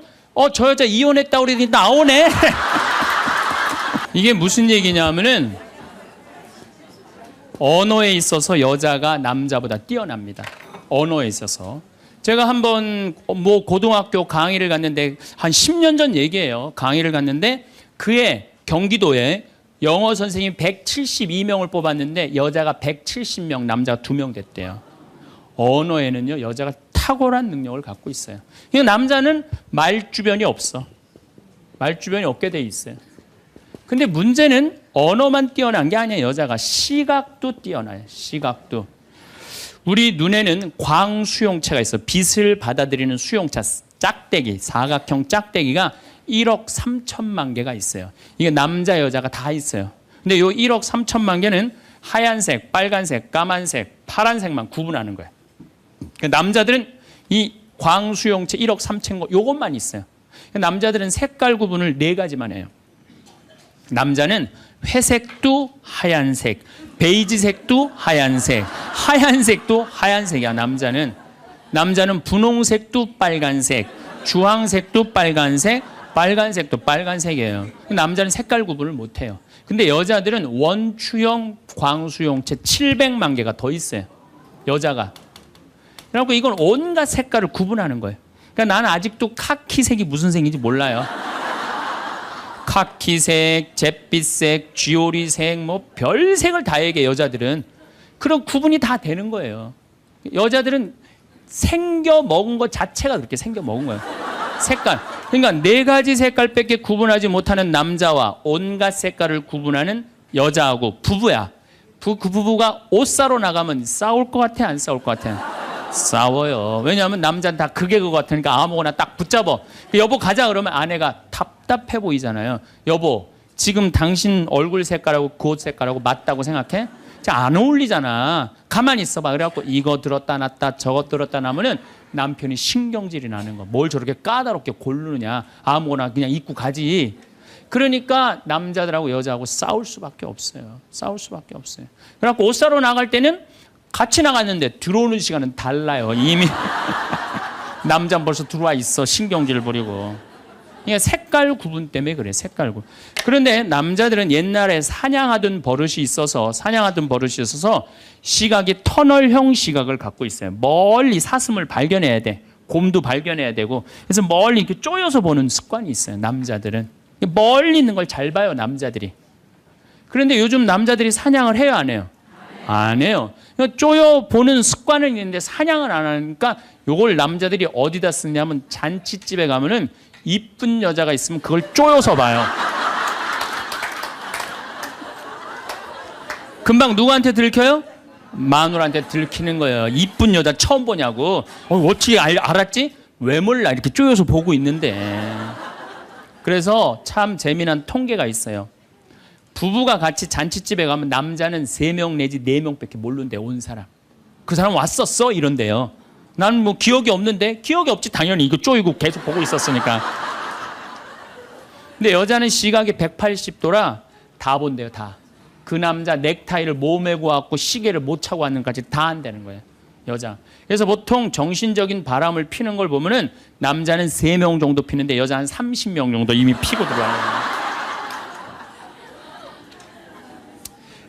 A: 저 여자 이혼했다고 그러더니 나오네. 이게 무슨 얘기냐면은 언어에 있어서 여자가 남자보다 뛰어납니다. 언어에 있어서. 제가 한번 뭐 고등학교 강의를 갔는데 한 10년 전 얘기예요. 강의를 갔는데 그해 경기도에 영어 선생님 172명을 뽑았는데 여자가 170명, 남자가 2명 됐대요. 언어에는요 여자가 탁월한 능력을 갖고 있어요. 그러니까 남자는 말주변이 없어. 말주변이 없게 돼 있어요. 근데 문제는 언어만 뛰어난 게 아니에요. 여자가 시각도 뛰어나요. 시각도. 우리 눈에는 광수용체가 있어. 빛을 받아들이는 수용차, 짝대기, 사각형 짝대기가 1억 3천만 개가 있어요. 이게 남자 여자가 다 있어요. 근데 요 1억 3천만 개는 하얀색, 빨간색, 까만색, 파란색만 구분하는 거예요. 남자들은 이 광수용체 1억 3천 거 요것만 있어요. 남자들은 색깔 구분을 4가지만 해요. 남자는 회색도 하얀색, 베이지색도 하얀색, 하얀색도 하얀색이야. 남자는 분홍색도 빨간색, 주황색도 빨간색, 빨간색도 빨간색이에요. 남자는 색깔 구분을 못해요. 근데 여자들은 원추형 광수용체 700만 개가 더 있어요. 여자가. 그래갖고 이건 온갖 색깔을 구분하는 거예요. 그러니까 나는 아직도 카키색이 무슨 색인지 몰라요. 카키색, 잿빛색, 쥐오리색, 뭐 별색을 다 얘기해 여자들은. 그런 구분이 다 되는 거예요. 여자들은 생겨 먹은 것 자체가 그렇게 생겨 먹은 거예요. 색깔. 그러니까 4가지 색깔밖에 구분하지 못하는 남자와 온갖 색깔을 구분하는 여자하고 부부야. 그 부부가 옷 사러 나가면 싸울 것 같아, 안 싸울 것 같아? 싸워요. 왜냐하면 남자는 다 그게 그거 같으니까 아무거나 딱 붙잡아. 여보 가자 그러면 아내가 답답해 보이잖아요. 여보 지금 당신 얼굴 색깔하고 그 옷 색깔하고 맞다고 생각해? 안 어울리잖아. 가만히 있어봐. 그래갖고 이거 들었다 놨다 저거 들었다 놨으면 남편이 신경질이 나는 거. 뭘 저렇게 까다롭게 고르느냐. 아무거나 그냥 입고 가지. 그러니까 남자들하고 여자하고 싸울 수밖에 없어요. 싸울 수밖에 없어요. 그래갖고 옷 사러 나갈 때는 같이 나갔는데 들어오는 시간은 달라요. 이미 남자는 벌써 들어와 있어. 신경질 부리고. 그러니까 색깔 구분 때문에 그래. 색깔 구분. 그런데 남자들은 옛날에 사냥하던 버릇이 있어서 시각이 터널형 시각을 갖고 있어요. 멀리 사슴을 발견해야 돼. 곰도 발견해야 되고. 그래서 멀리 이렇게 쪼여서 보는 습관이 있어요. 남자들은. 멀리 있는 걸 잘 봐요. 남자들이. 그런데 요즘 남자들이 사냥을 해요, 안 해요? 안 해요. 쪼여 보는 습관은 있는데 사냥을 안 하니까 요걸 남자들이 어디다 쓰냐면 잔치집에 가면은 이쁜 여자가 있으면 그걸 쪼여서 봐요. 금방 누구한테 들켜요? 마누라한테 들키는 거예요. 이쁜 여자 처음 보냐고. 어떻게 알았지? 왜 몰라? 이렇게 쪼여서 보고 있는데. 그래서 참 재미난 통계가 있어요. 부부가 같이 잔치집에 가면 남자는 3명 내지 4명밖에 모르는데 온 사람. 그 사람 왔었어? 이런데요. 나는 뭐 기억이 없는데? 기억이 없지. 당연히 이거 쪼이고 계속 보고 있었으니까. 근데 여자는 시각이 180도라 다 본대요. 다. 그 남자 넥타이를 못 메고 왔고 시계를 못 차고 왔는까지 다 한다는 거예요. 여자. 그래서 보통 정신적인 바람을 피는 걸 보면은 남자는 3명 정도 피는데 여자 한 30명 정도 이미 피고 들어와요.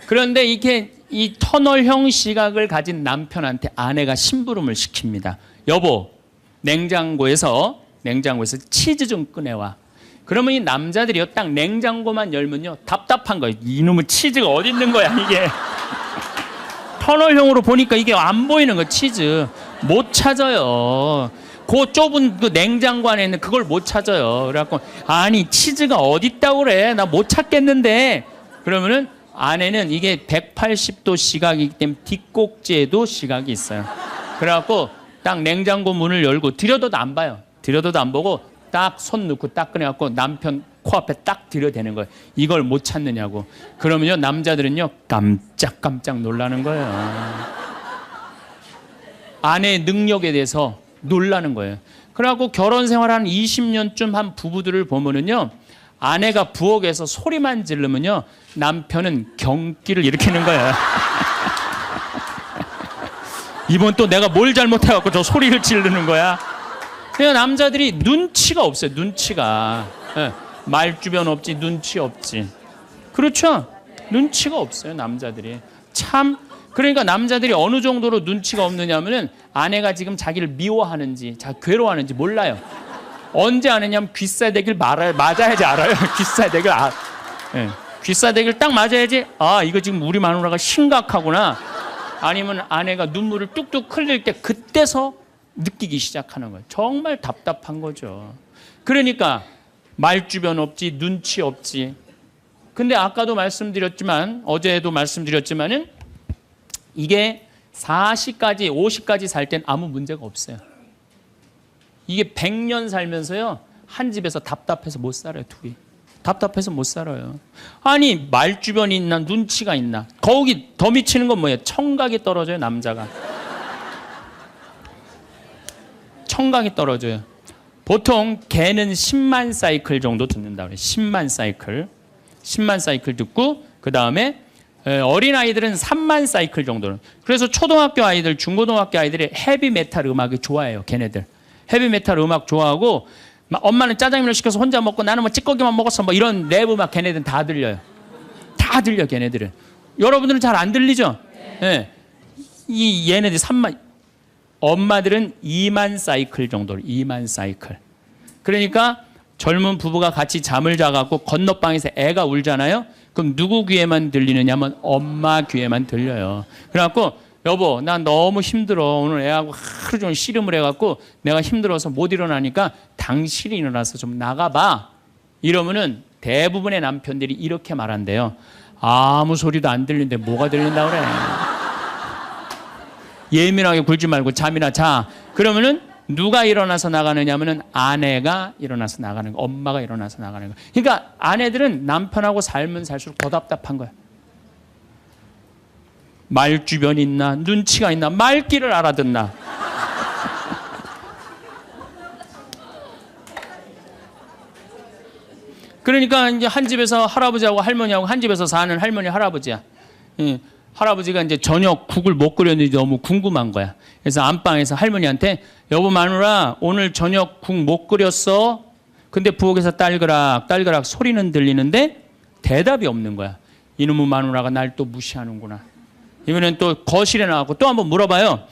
A: 그런데 이렇게 이 터널형 시각을 가진 남편한테 아내가 심부름을 시킵니다. 여보, 냉장고에서 치즈 좀 꺼내와. 그러면 이 남자들이요, 딱 냉장고만 열면요, 답답한 거예요. 이놈의 치즈가 어디 있는 거야, 이게. 터널형으로 보니까 이게 안 보이는 거예요, 치즈. 못 찾아요. 그 좁은 그 냉장고 안에 있는 그걸 못 찾아요. 그래갖고, 아니, 치즈가 어디 있다고 그래. 나 못 찾겠는데. 그러면은, 아내는 이게 180도 시각이기 때문에 뒷꼭지에도 시각이 있어요. 그래갖고 딱 냉장고 문을 열고 들여다도 안 봐요. 들여다도 안 보고 딱 손 넣고 딱 꺼내갖고 남편 코앞에 딱 들여대는 거예요. 이걸 못 찾느냐고. 그러면요 남자들은요 깜짝깜짝 놀라는 거예요. 아내의 능력에 대해서 놀라는 거예요. 그래갖고 결혼 생활 한 20년쯤 한 부부들을 보면은요 아내가 부엌에서 소리만 지르면요 남편은 경기를 일으키는 거예요. 이번 또 내가 뭘 잘못해갖고 저 소리를 지르는 거야. 그냥 남자들이 눈치가 없어요. 눈치가. 말주변 없지 눈치 없지. 그렇죠? 눈치가 없어요 남자들이. 참 그러니까 남자들이 어느 정도로 눈치가 없느냐면은 아내가 지금 자기를 미워하는지 괴로워하는지 몰라요. 언제 아느냐면 귀싸대기를 맞아야지 알아요. 귀싸대기를 귀싸대기를 딱 맞아야지 아 이거 지금 우리 마누라가 심각하구나. 아니면 아내가 눈물을 뚝뚝 흘릴 때 그때서 느끼기 시작하는 거예요. 정말 답답한 거죠. 그러니까 말주변 없지 눈치 없지. 근데 아까도 말씀드렸지만 어제도 말씀드렸지만은 이게 40까지 50까지 살 땐 아무 문제가 없어요. 이게 100년 살면서요 한 집에서 답답해서 못 살아요. 둘이 답답해서 못 살아요. 아니 말주변이 있나 눈치가 있나. 거기 더 미치는 건 뭐예요? 청각이 떨어져요. 남자가 청각이 떨어져요. 보통 개는 10만 사이클 정도 듣는다 그래요. 10만 사이클 듣고 그 다음에 어린아이들은 3만 사이클 정도는. 그래서 초등학교 아이들 중고등학교 아이들이 헤비메탈 음악이 좋아해요. 걔네들 헤비메탈 음악 좋아하고 엄마는 짜장면을 시켜서 혼자 먹고 나는 뭐 찌꺼기만 먹었어 뭐 이런 랩 음악 걔네들은 다 들려요. 다 들려 걔네들은. 여러분들은 잘 안 들리죠? 네. 이 얘네들 3만 엄마들은 2만 사이클 정도로 2만 사이클. 그러니까 젊은 부부가 같이 잠을 자갖고 건너방에서 애가 울잖아요. 그럼 누구 귀에만 들리느냐면 엄마 귀에만 들려요. 그래갖고 여보 난 너무 힘들어. 오늘 애하고 하루 종일 씨름을 해갖고 내가 힘들어서 못 일어나니까 당신이 일어나서 좀 나가봐. 이러면은 대부분의 남편들이 이렇게 말한대요. 아무 소리도 안 들리는데 뭐가 들린다 그래. 예민하게 굴지 말고 잠이나 자. 그러면은 누가 일어나서 나가느냐면은 아내가 일어나서 나가는 거, 엄마가 일어나서 나가는 거. 그러니까 아내들은 남편하고 살면 살수록 더 답답한 거야. 말주변이 있나 눈치가 있나 말귀를 알아듣나. 그러니까 이제 한 집에서 할아버지하고 할머니하고 한 집에서 사는 할머니 할아버지야. 할아버지가 이제 저녁 국을 못 끓였는지 너무 궁금한 거야. 그래서 안방에서 할머니한테 여보 마누라 오늘 저녁 국 못 끓였어? 근데 부엌에서 딸그락 딸그락 소리는 들리는데 대답이 없는 거야. 이놈의 마누라가 날 또 무시하는구나. 이번엔 또 거실에 나가고 또 한번 물어봐요.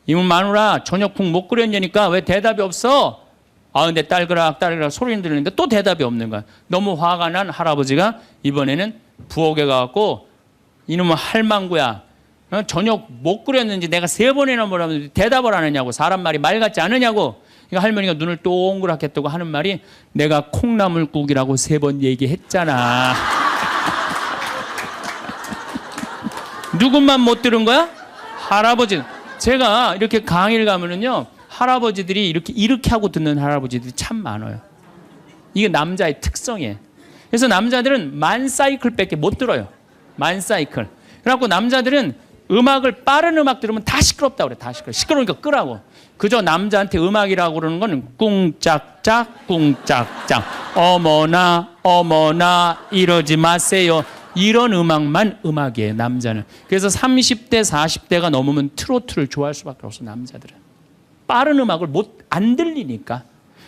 A: 이놈의 마누라 저녁국 못 끓였냐니까 왜 대답이 없어? 아 근데 딸그락 딸그락 소리는 들리는데 또 대답이 없는 거야. 너무 화가 난 할아버지가 이번에는 부엌에 가갖고 이놈의 할망구야, 저녁 못 끓였는지 내가 3번이나 물어봤는데 대답을 안 하냐고. 사람 말이 말 같지 않으냐고. 그러니까 할머니가 눈을 동그랗게 뜨고 하는 말이, 내가 콩나물국이라고 3번 얘기했잖아. 누군만 못 들은 거야? 할아버지. 제가 이렇게 강의를 가면은요, 할아버지들이 이렇게 하고 듣는 할아버지들이 참 많아요. 이게 남자의 특성이에요. 그래서 남자들은 만 사이클밖에 못 들어요. 만 사이클. 그래갖고 남자들은 음악을, 빠른 음악 들으면 다 시끄럽다고 그래. 다 시끄러워. 시끄러우니까 끄라고. 그저 남자한테 음악이라고 그러는 건 꿍짝짝 꿍짝짝, 어머나 어머나 이러지 마세요, 이런 음악만 음악이에요, 남자는. 그래서 30대 40대가 넘으면 트로트를 좋아할 수밖에 없어, 남자들은. 빠른 음악을 안 들리니까.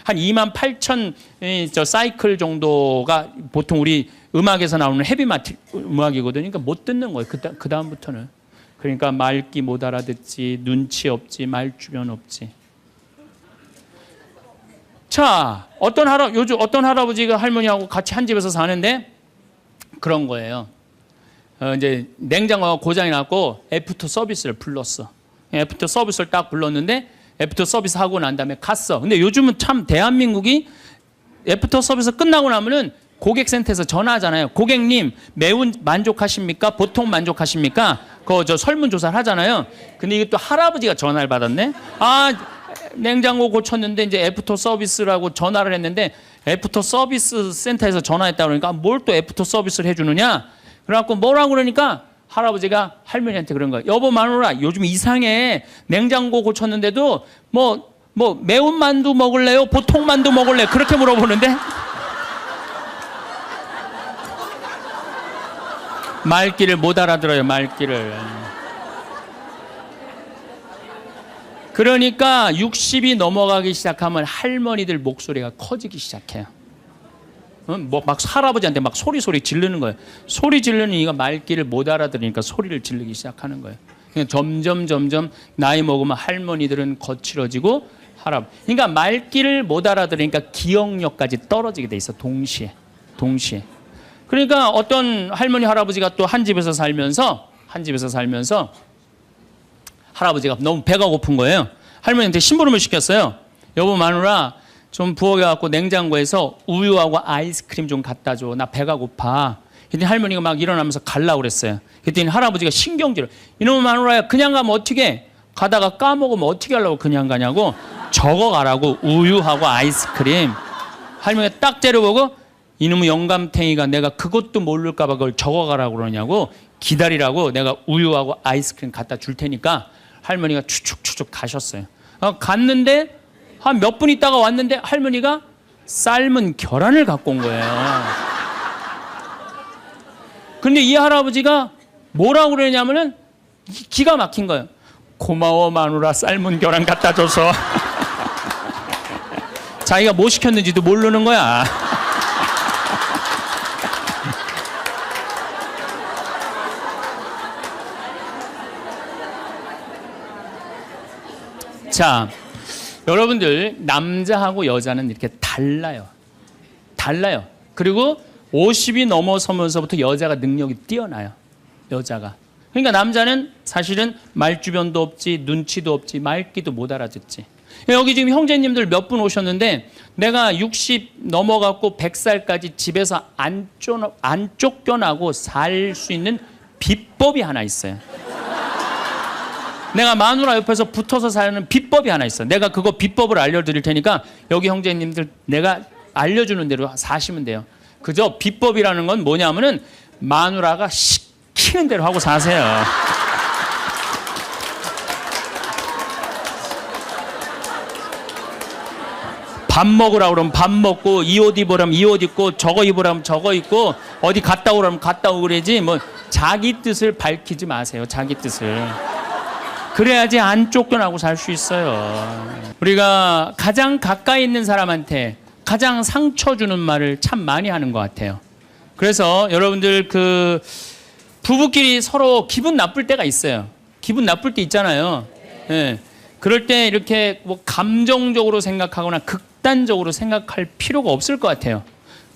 A: 한 28,000 사이클 정도가 보통 우리 음악에서 나오는 헤비메탈 음악이거든요. 그러니까 못 듣는 거예요, 그 다음부터는. 그러니까 말귀 못 알아듣지, 눈치 없지, 말 주변 없지. 자, 요즘 어떤 할아버지가 할머니하고 같이 한 집에서 사는데 그런 거예요. 이제 냉장고가 고장이 났고 애프터 서비스를 불렀어. 애프터 서비스를 딱 불렀는데 애프터 서비스 하고 난 다음에 갔어. 근데 요즘은 참 대한민국이 애프터 서비스 끝나고 나면은 고객센터에서 전화하잖아요. 고객님, 매운 만족하십니까? 보통 만족하십니까? 그거 설문조사를 하잖아요. 근데 이게 또 할아버지가 전화를 받았네? 아, 냉장고 고쳤는데 이제 애프터 서비스라고 전화를 했는데 애프터 서비스 센터에서 전화했다고 그러니까 뭘 또 애프터 서비스를 해주느냐? 그래갖고 뭐라고 그러니까 할아버지가 할머니한테 그런 거야. 여보 마누라, 요즘 이상해. 냉장고 고쳤는데도 뭐 매운 만두 먹을래요? 보통 만두 먹을래요? 그렇게 물어보는데 말귀를 못 알아들어요, 말귀를. 그러니까 60이 넘어가기 시작하면 할머니들 목소리가 커지기 시작해요. 막 할아버지한테 막 소리 지르는 거예요. 소리 지르는 이가 말귀를 못 알아들으니까 소리를 지르기 시작하는 거예요. 점점 나이 먹으면 할머니들은 거칠어지고 그러니까 말귀를 못 알아들으니까 기억력까지 떨어지게 돼 있어, 동시에. 그러니까 어떤 할머니 할아버지가 또 한 집에서 살면서 할아버지가 너무 배가 고픈 거예요. 할머니한테 심부름을 시켰어요. 여보 마누라, 좀 부엌에 갖고 냉장고에서 우유하고 아이스크림 좀 갖다 줘. 나 배가 고파. 그랬더니 할머니가 막 일어나면서 가려고 그랬어요. 그랬더니 할아버지가 신경질을, 이놈의 마누라야, 그냥 가면 어떻게? 가다가 까먹으면 어떻게 하려고 그냥 가냐고. 적어가라고, 우유하고 아이스크림. 할머니가 딱 째려보고, 이놈의 영감탱이가 내가 그것도 모를까 봐 그걸 적어가라고 그러냐고. 기다리라고, 내가 우유하고 아이스크림 갖다 줄 테니까. 할머니가 추측 가셨어요. 갔는데 한 몇 분 있다가 왔는데 할머니가 삶은 계란을 갖고 온 거예요. 근데 이 할아버지가 뭐라고 그러냐면은 기가 막힌 거예요. 고마워 마누라, 삶은 계란 갖다 줘서. 자기가 뭐 시켰는지도 모르는 거야. 자, 여러분들, 남자하고 여자는 이렇게 달라요. 그리고 50이 넘어서면서부터 여자가 능력이 뛰어나요. 여자가. 그러니까 남자는 사실은 말주변도 없지, 눈치도 없지, 말귀도 못 알아듣지. 여기 지금 형제님들 몇 분 오셨는데 내가 60 넘어갔고 100살까지 집에서 안 쫓겨나고 살 수 있는 비법이 하나 있어요. 내가 마누라 옆에서 붙어서 사는 비법이 하나 있어. 내가 그거 비법을 알려드릴 테니까 여기 형제님들 내가 알려주는 대로 사시면 돼요. 그저 비법이라는 건 뭐냐면은 마누라가 시키는 대로 하고 사세요. 밥 먹으라고 그러면 밥 먹고, 이 옷 입으라면 이 옷 입고, 저거 입으라면 저거 입고, 어디 갔다 오라면 갔다 오고 그러지, 뭐 자기 뜻을 밝히지 마세요. 자기 뜻을. 그래야지 안 쫓겨나고 살 수 있어요. 우리가 가장 가까이 있는 사람한테 가장 상처 주는 말을 참 많이 하는 것 같아요. 그래서 여러분들 그 부부끼리 서로 기분 나쁠 때가 있어요. 기분 나쁠 때 있잖아요. 예. 그럴 때 이렇게 뭐 감정적으로 생각하거나 극단적으로 생각할 필요가 없을 것 같아요.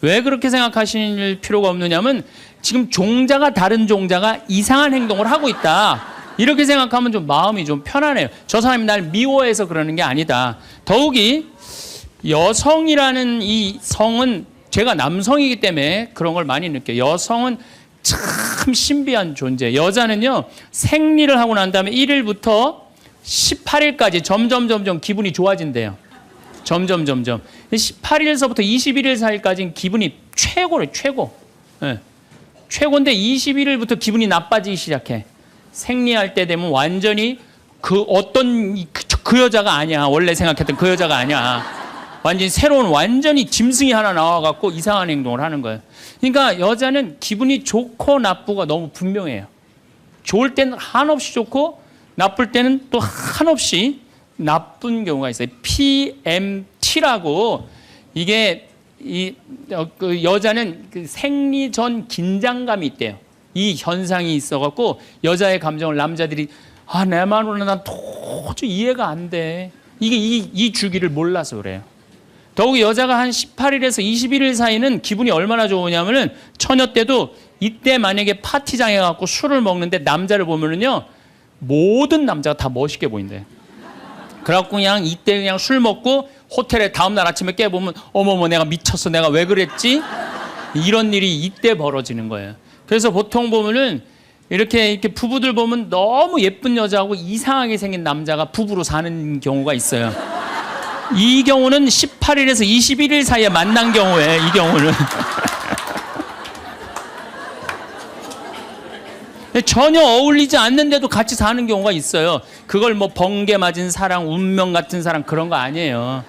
A: 왜 그렇게 생각하실 필요가 없느냐면 지금 종자가 다른 종자가 이상한 행동을 하고 있다. 이렇게 생각하면 좀 마음이 좀 편안해요. 저 사람이 날 미워해서 그러는 게 아니다. 더욱이 여성이라는 이 성은 제가 남성이기 때문에 그런 걸 많이 느껴요. 여성은 참 신비한 존재. 여자는요, 생리를 하고 난 다음에 1일부터 18일까지 점점 기분이 좋아진대요. 점점. 18일서부터 21일 사이까지는 기분이 최고래요, 최고. 네. 최고인데 21일부터 기분이 나빠지기 시작해. 생리할 때 되면 완전히 그 여자가 아니야. 원래 생각했던 그 여자가 아니야. 완전히 새로운 완전히 짐승이 하나 나와갖고 이상한 행동을 하는 거예요. 그러니까 여자는 기분이 좋고 나쁘고 너무 분명해요. 좋을 때는 한없이 좋고 나쁠 때는 또 한없이 나쁜 경우가 있어요. PMT라고 이게 그 여자는 그 생리 전 긴장감이 있대요. 이 현상이 있어갖고 여자의 감정을 남자들이 내 말로는 난 도저히 이해가 안 돼. 이게 이 주기를 몰라서 그래요. 더욱이 여자가 한 18일에서 21일 사이는 기분이 얼마나 좋으냐면은 처녀 때도 이때 만약에 파티장에 가고 술을 먹는데 남자를 보면은요 모든 남자가 다 멋있게 보인대. 그래갖고 그냥 이때 그냥 술 먹고 호텔에 다음날 아침에 깨보면 어머머 내가 미쳤어 내가 왜 그랬지? 이런 일이 이때 벌어지는 거예요. 그래서 보통 보면은 이렇게 부부들 보면 너무 예쁜 여자하고 이상하게 생긴 남자가 부부로 사는 경우가 있어요. 이 경우는 18일에서 21일 사이에 만난 경우에 이 경우는 전혀 어울리지 않는데도 같이 사는 경우가 있어요. 그걸 뭐 번개 맞은 사랑, 운명 같은 사랑 그런 거 아니에요.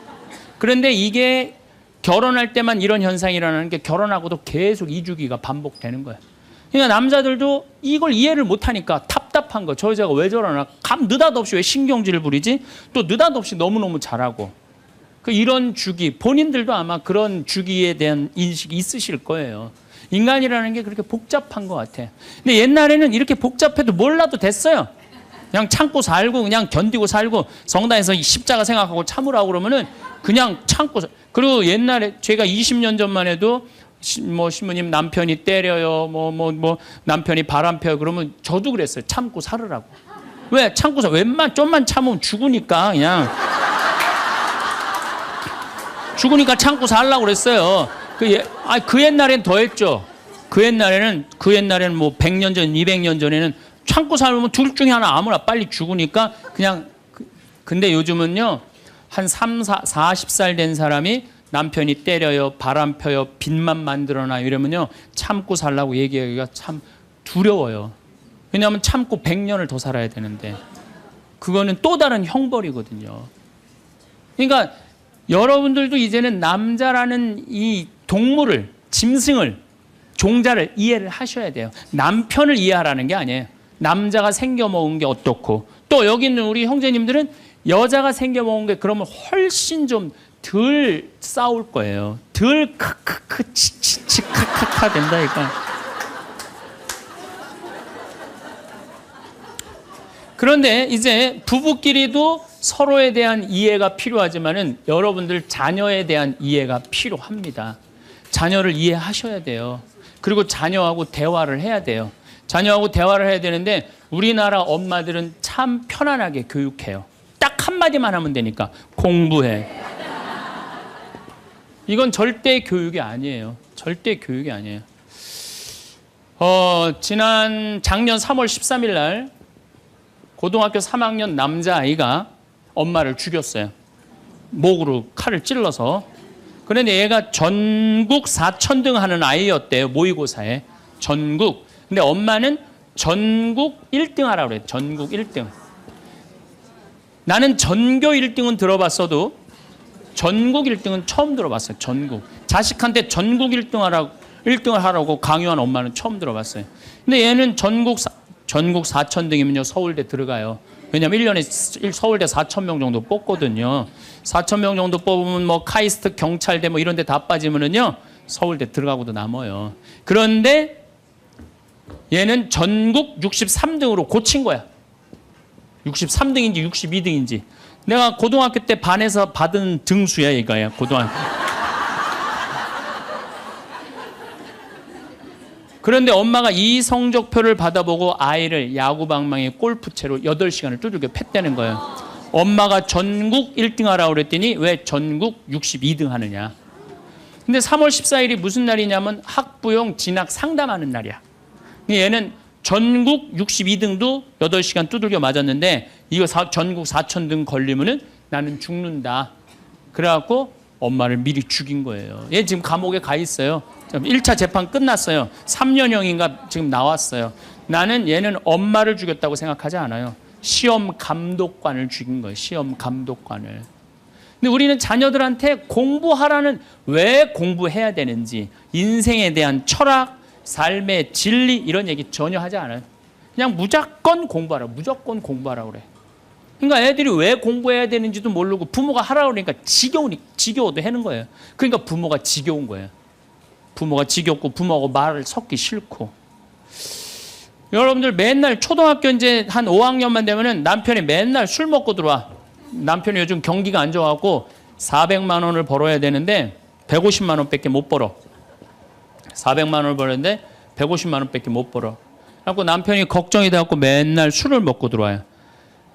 A: 그런데 이게 결혼할 때만 이런 현상이 일어나는 게 결혼하고도 계속 이 주기가 반복되는 거예요. 그러니까 남자들도 이걸 이해를 못하니까 답답한 거. 저 여자가 왜 저러나? 느닷없이 왜 신경질을 부리지? 또 느닷없이 너무너무 잘하고. 이런 주기, 본인들도 아마 그런 주기에 대한 인식이 있으실 거예요. 인간이라는 게 그렇게 복잡한 것 같아. 근데 옛날에는 이렇게 복잡해도 몰라도 됐어요. 그냥 참고 살고 그냥 견디고 살고 성당에서 십자가 생각하고 참으라고 그러면은 그냥 참고 그리고 옛날에 제가 20년 전만 해도 뭐 신부님 남편이 때려요. 뭐 남편이 바람 펴요. 그러면 저도 그랬어요. 참고 살으라고. 왜? 참고 살. 좀만 참으면 죽으니까 그냥. 죽으니까 참고 살라고 그랬어요. 그 옛날엔 더 했죠. 그 옛날에는 뭐 100년 전, 200년 전에는 참고 살면 둘 중에 하나 아무나 빨리 죽으니까 그냥. 근데 요즘은요, 한 40살 된 사람이 남편이 때려요, 바람 펴요, 빚만 만들어놔 이러면요, 참고 살라고 얘기하기가 참 두려워요. 왜냐하면 참고 100년을 더 살아야 되는데, 그거는 또 다른 형벌이거든요. 그러니까 여러분들도 이제는 남자라는 이 동물을, 짐승을, 종자를 이해를 하셔야 돼요. 남편을 이해하라는 게 아니에요. 남자가 생겨먹은 게 어떻고, 또 여기 있는 우리 형제님들은 여자가 생겨먹은 게 그러면 훨씬 좀 덜 싸울 거예요. 덜 크크크 치치치 카카카 된다니까. 그런데 이제 부부끼리도 서로에 대한 이해가 필요하지만은 여러분들 자녀에 대한 이해가 필요합니다. 자녀를 이해하셔야 돼요. 그리고 자녀하고 대화를 해야 돼요. 자녀하고 대화를 해야 되는데 우리나라 엄마들은 참 편안하게 교육해요. 딱 한마디만 하면 되니까 공부해. 이건 절대 교육이 아니에요. 절대 교육이 아니에요. 작년 3월 13일 날 고등학교 3학년 남자아이가 엄마를 죽였어요. 목으로 칼을 찔러서. 그런데 얘가 전국 4천등 하는 아이였대요. 모의고사에. 전국. 근데 엄마는 전국 1등 하라고 그래요. 전국 1등. 나는 전교 1등은 들어봤어도 전국 1등은 처음 들어봤어요. 전국. 자식한테 전국 1등을 하라고 강요한 엄마는 처음 들어봤어요. 근데 얘는 전국 4천 등이면요 서울대 들어가요. 왜냐면 1년에 서울대 4,000명 정도 뽑거든요. 4,000명 정도 뽑으면 뭐 카이스트, 경찰대 뭐 이런 데 다 빠지면은요. 서울대 들어가고도 남아요. 그런데 얘는 전국 63등으로 고친 거야. 63등인지 62등인지. 내가 고등학교 때 반에서 받은 등수야, 이거야, 고등학교. 그런데 엄마가 이 성적표를 받아보고 아이를 야구방망이 골프채로 8시간을 두들겨 팼다는 거예요. 엄마가 전국 1등 하라고 그랬더니 왜 전국 62등 하느냐. 근데 3월 14일이 무슨 날이냐면 학부용 진학 상담하는 날이야. 얘는 전국 62등도 8시간 두들겨 맞았는데 이거 전국 4,000등 걸리면은 나는 죽는다. 그래갖고 엄마를 미리 죽인 거예요. 얘 지금 감옥에 가 있어요. 1차 재판 끝났어요. 3년형인가 지금 나왔어요. 나는 얘는 엄마를 죽였다고 생각하지 않아요. 시험 감독관을 죽인 거예요. 시험 감독관을. 근데 우리는 자녀들한테 공부하라는, 왜 공부해야 되는지, 인생에 대한 철학, 삶의 진리 이런 얘기 전혀 하지 않아요. 그냥 무조건 공부하라. 무조건 공부하라 그래. 그러니까 애들이 왜 공부해야 되는지도 모르고 부모가 하라고 그러니까 지겨워도 하는 거예요. 그러니까 부모가 지겨운 거예요. 부모가 지겹고 부모하고 말을 섞기 싫고. 여러분들 맨날 초등학교 이제 한 5학년만 되면은 남편이 맨날 술 먹고 들어와. 남편이 요즘 경기가 안 좋아갖고 400만 원을 벌어야 되는데 150만 원밖에 못 벌어. 400만 원을 벌었는데 150만 원밖에 못 벌어. 그래갖고 남편이 걱정이 돼갖고 맨날 술을 먹고 들어와요.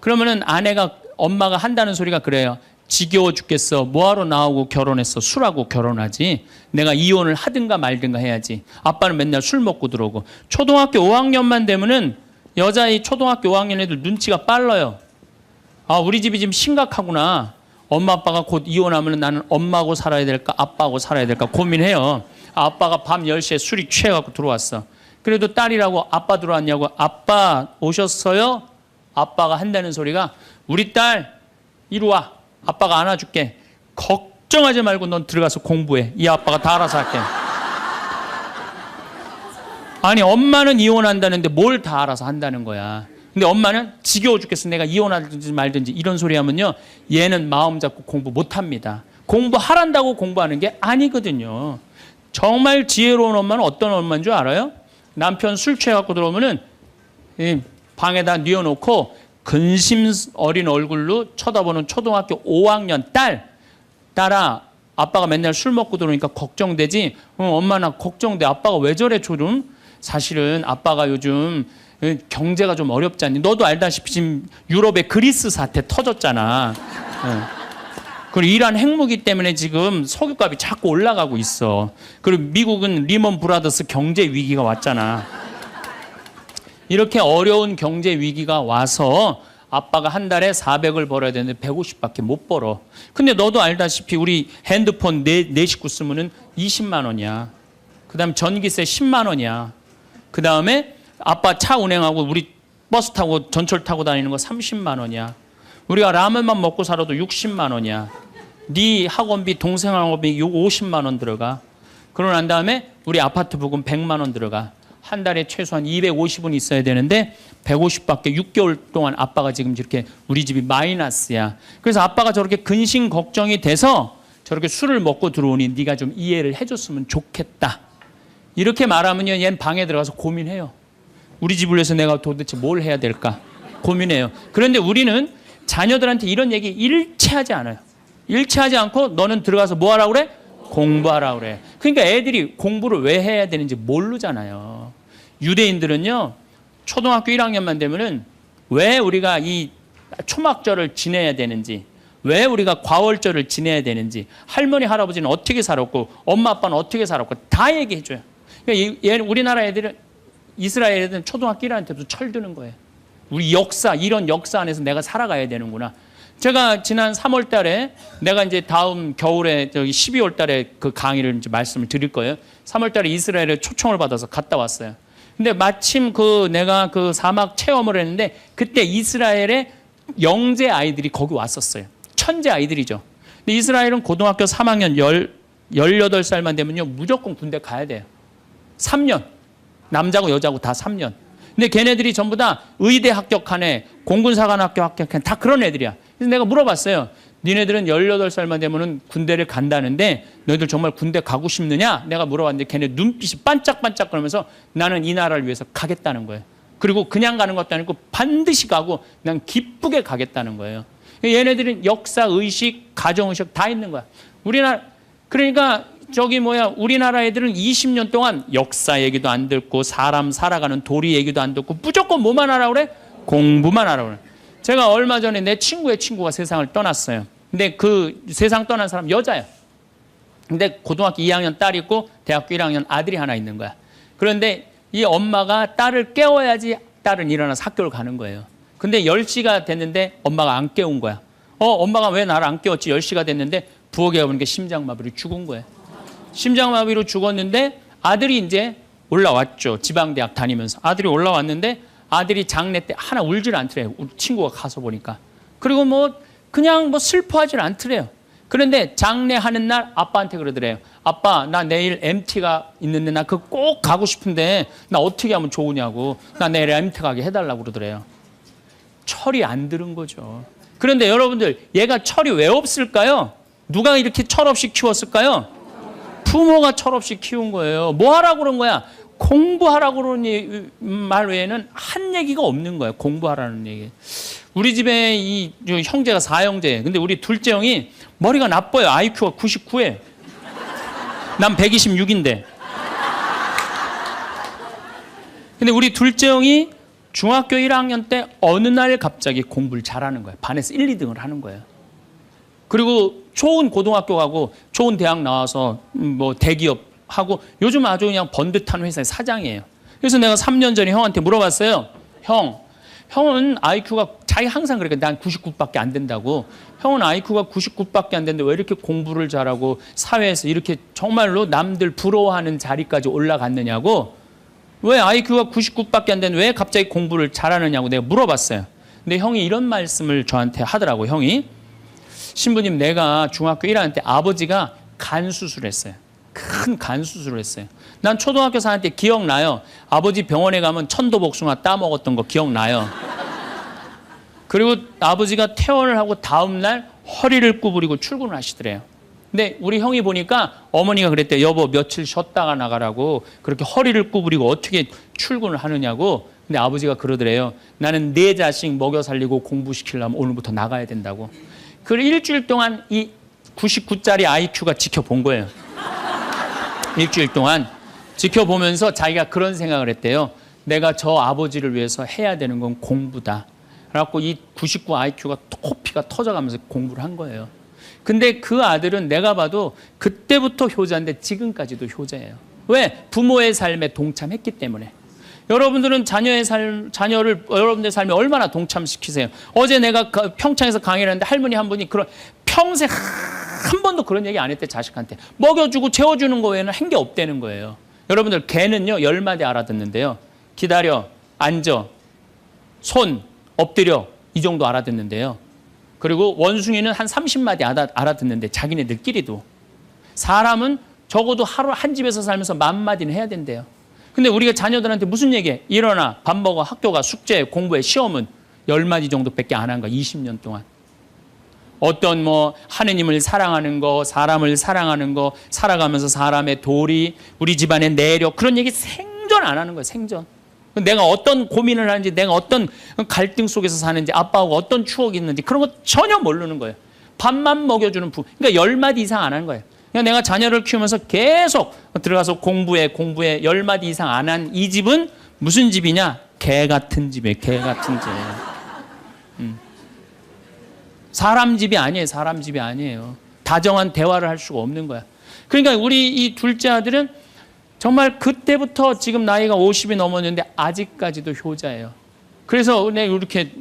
A: 그러면은 아내가, 엄마가 한다는 소리가 그래요. 지겨워 죽겠어. 뭐하러 나하고 결혼했어. 술하고 결혼하지. 내가 이혼을 하든가 말든가 해야지. 아빠는 맨날 술 먹고 들어오고. 초등학교 5학년만 되면은 여자의 초등학교 5학년 애들 눈치가 빨라요. 아, 우리 집이 지금 심각하구나. 엄마 아빠가 곧 이혼하면 나는 엄마하고 살아야 될까 아빠하고 살아야 될까 고민해요. 아빠가 밤 10시에 술이 취해갖고 들어왔어. 그래도 딸이라고 아빠 들어왔냐고. 아빠 오셨어요? 아빠가 한다는 소리가, 우리 딸 이리 와. 아빠가 안아줄게. 걱정하지 말고 넌 들어가서 공부해. 이 아빠가 다 알아서 할게. 아니, 엄마는 이혼한다는데 뭘 다 알아서 한다는 거야. 근데 엄마는 지겨워 죽겠어. 내가 이혼하든지 말든지 이런 소리 하면요. 얘는 마음 잡고 공부 못합니다. 공부하란다고 공부하는 게 아니거든요. 정말 지혜로운 엄마는 어떤 엄마인 줄 알아요? 남편 술 취해갖고 들어오면은 방에다 뉘어놓고 근심 어린 얼굴로 쳐다보는 초등학교 5학년 딸아, 아빠가 맨날 술 먹고 들어오니까 걱정되지? 엄마 나 걱정돼. 아빠가 왜 저래 조금? 사실은 아빠가 요즘 경제가 좀 어렵지 않니? 너도 알다시피 지금 유럽에 그리스 사태 터졌잖아. 그리고 이란 핵무기 때문에 지금 석유값이 자꾸 올라가고 있어. 그리고 미국은 리먼 브라더스 경제 위기가 왔잖아. 이렇게 어려운 경제 위기가 와서 아빠가 한 달에 400을 벌어야 되는데 150밖에 못 벌어. 근데 너도 알다시피 우리 핸드폰 내 식구 쓰면은 20만 원이야. 그 다음에 전기세 10만 원이야. 그 다음에 아빠 차 운행하고 우리 버스 타고 전철 타고 다니는 거 30만 원이야. 우리가 라면만 먹고 살아도 60만 원이야. 네 학원비, 동생 학원비 50만 원 들어가. 그러고 난 다음에 우리 아파트 부금 100만 원 들어가. 한 달에 최소한 250은 있어야 되는데 150밖에 6개월 동안 아빠가 지금 이렇게 우리 집이 마이너스야. 그래서 아빠가 저렇게 근심 걱정이 돼서 저렇게 술을 먹고 들어오니 네가 좀 이해를 해줬으면 좋겠다. 이렇게 말하면요, 얘는 방에 들어가서 고민해요. 우리 집을 위해서 내가 도대체 뭘 해야 될까 고민해요. 그런데 우리는 자녀들한테 이런 얘기 일체하지 않아요. 일체하지 않고 너는 들어가서 뭐 하라고 그래? 공부하라고 그래. 그러니까 애들이 공부를 왜 해야 되는지 모르잖아요. 유대인들은요, 초등학교 1학년만 되면은 왜 우리가 이 초막절을 지내야 되는지, 왜 우리가 과월절을 지내야 되는지, 할머니 할아버지는 어떻게 살았고 엄마 아빠는 어떻게 살았고 다 얘기해 줘요. 그러니까 우리나라 애들은, 이스라엘 애들은 초등학교 1학년 때부터 철드는 거예요. 우리 역사, 이런 역사 안에서 내가 살아가야 되는구나. 제가 지난 3월 달에, 내가 이제 다음 겨울에 12월 달에 그 강의를 이제 말씀을 드릴 거예요. 3월 달에 이스라엘에 초청을 받아서 갔다 왔어요. 근데 마침 내가 그 사막 체험을 했는데 그때 이스라엘의 영재 아이들이 거기 왔었어요. 천재 아이들이죠. 근데 이스라엘은 고등학교 3학년 18살만 되면요, 무조건 군대 가야 돼요. 3년. 남자고 여자고 다 3년. 근데 걔네들이 전부 다 의대 합격한 애, 공군사관학교 합격한 애, 다 그런 애들이야. 그래서 내가 물어봤어요. 니네들은 18살만 되면은 군대를 간다는데 너희들 정말 군대 가고 싶느냐? 내가 물어봤는데 걔네 눈빛이 반짝반짝 거리면서 나는 이 나라를 위해서 가겠다는 거예요. 그리고 그냥 가는 것도 아니고 반드시 가고 난 기쁘게 가겠다는 거예요. 얘네들은 역사, 의식, 가정의식 다 있는 거야. 우리나라, 그러니까 우리나라 애들은 20년 동안 역사 얘기도 안 듣고 사람 살아가는 도리 얘기도 안 듣고 무조건 뭐만 하라고 그래? 공부만 하라고 그래. 제가 얼마 전에 내 친구의 친구가 세상을 떠났어요. 근데 그 세상 떠난 사람 여자야. 근데 고등학교 2학년 딸이 있고 대학교 1학년 아들이 하나 있는 거야. 그런데 이 엄마가 딸을 깨워야지 딸은 일어나서 학교를 가는 거예요. 근데 10시가 됐는데 엄마가 안 깨운 거야. 엄마가 왜 나를 안 깨웠지? 10시가 됐는데 부엌에 가보니까 심장마비로 죽은 거예요. 심장마비로 죽었는데 아들이 이제 올라왔죠. 지방대학 다니면서. 아들이 올라왔는데 아들이 장례 때 하나 울질 않더래요. 우리 친구가 가서 보니까. 그리고 그냥 슬퍼하질 않더래요. 그런데 장례하는 날 아빠한테 그러더래요. 아빠, 나 내일 MT가 있는데 나 그거 꼭 가고 싶은데 나 어떻게 하면 좋으냐고. 나 내일 MT 가게 해달라고 그러더래요. 철이 안 들은 거죠. 그런데 여러분들, 얘가 철이 왜 없을까요? 누가 이렇게 철없이 키웠을까요? 부모가 철없이 키운 거예요. 뭐 하라고 그런 거야? 공부하라고 그러는 말 외에는 한 얘기가 없는 거예요. 공부하라는 얘기. 우리 집에 이 형제가 4형제. 근데 우리 둘째 형이 머리가 나빠요. IQ가 99에. 난 126인데. 근데 우리 둘째 형이 중학교 1학년 때 어느 날 갑자기 공부를 잘하는 거예요. 반에서 1, 2등을 하는 거예요. 그리고 좋은 고등학교 가고 좋은 대학 나와서 대기업 하고 요즘 아주 그냥 번듯한 회사의 사장이에요. 그래서 내가 3년 전에 형한테 물어봤어요. 형은 IQ가 자기 항상 그래. 난 99밖에 안 된다고. 형은 IQ가 99밖에 안 되는데 왜 이렇게 공부를 잘하고 사회에서 이렇게 정말로 남들 부러워하는 자리까지 올라갔느냐고. 왜 IQ가 99밖에 안 되는데 왜 갑자기 공부를 잘하느냐고 내가 물어봤어요. 근데 형이 이런 말씀을 저한테 하더라고. 형이 신부님, 내가 중학교 1학년 때 아버지가 간 수술했어요. 큰 간 수술을 했어요. 난 초등학교 4학년 때 기억나요. 아버지 병원에 가면 천도복숭아 따먹었던 거 기억나요. 그리고 아버지가 퇴원을 하고 다음날 허리를 구부리고 출근을 하시더래요. 근데 우리 형이 보니까 어머니가 그랬대요. 여보, 며칠 쉬었다가 나가라고. 그렇게 허리를 구부리고 어떻게 출근을 하느냐고. 근데 아버지가 그러더래요. 나는 내 자식 먹여 살리고 공부시키려면 오늘부터 나가야 된다고. 그 일주일 동안 이 99짜리 IQ가 지켜본 거예요. 일주일 동안 지켜보면서 자기가 그런 생각을 했대요. 내가 저 아버지를 위해서 해야 되는 건 공부다. 그래갖고 이 99 IQ가 코피가 터져가면서 공부를 한 거예요. 근데 그 아들은 내가 봐도 그때부터 효자인데 지금까지도 효자예요. 왜? 부모의 삶에 동참했기 때문에. 여러분들은 자녀를 여러분들의 삶에 얼마나 동참시키세요? 어제 내가 평창에서 강의를 했는데 할머니 한 분이 평생 한 번도 그런 얘기 안 했대. 자식한테 먹여주고 재워주는 거 외에는 한 게 없다는 거예요. 여러분들, 개는요 10마디 알아듣는데요. 기다려, 앉아, 손, 엎드려, 이 정도 알아듣는데요. 그리고 원숭이는 한 30마디 알아듣는데 자기네들끼리도. 사람은 적어도 하루 한 집에서 살면서 10,000마디는 해야 된대요. 근데 우리가 자녀들한테 무슨 얘기해? 일어나, 밥 먹어, 학교 가, 숙제, 공부해, 시험은 10마디 정도밖에 안 한 거야. 20년 동안. 어떤 하느님을 사랑하는 거, 사람을 사랑하는 거, 살아가면서 사람의 도리, 우리 집안의 내력, 그런 얘기 생전 안 하는 거예요. 생전. 내가 어떤 고민을 하는지, 내가 어떤 갈등 속에서 사는지, 아빠하고 어떤 추억이 있는지 그런 거 전혀 모르는 거예요. 밥만 먹여주는 부부. 그러니까 10마디 이상 안 하는 거예요. 그냥 내가 자녀를 키우면서 계속 들어가서 공부해 10마디 이상 안 한 이 집은 무슨 집이냐? 개 같은 집이에요. 개 같은 집. 사람 집이 아니에요. 사람 집이 아니에요. 다정한 대화를 할 수가 없는 거야. 그러니까 우리 이 둘째 아들은 정말 그때부터 지금 나이가 50이 넘었는데 아직까지도 효자예요. 그래서 내가 이렇게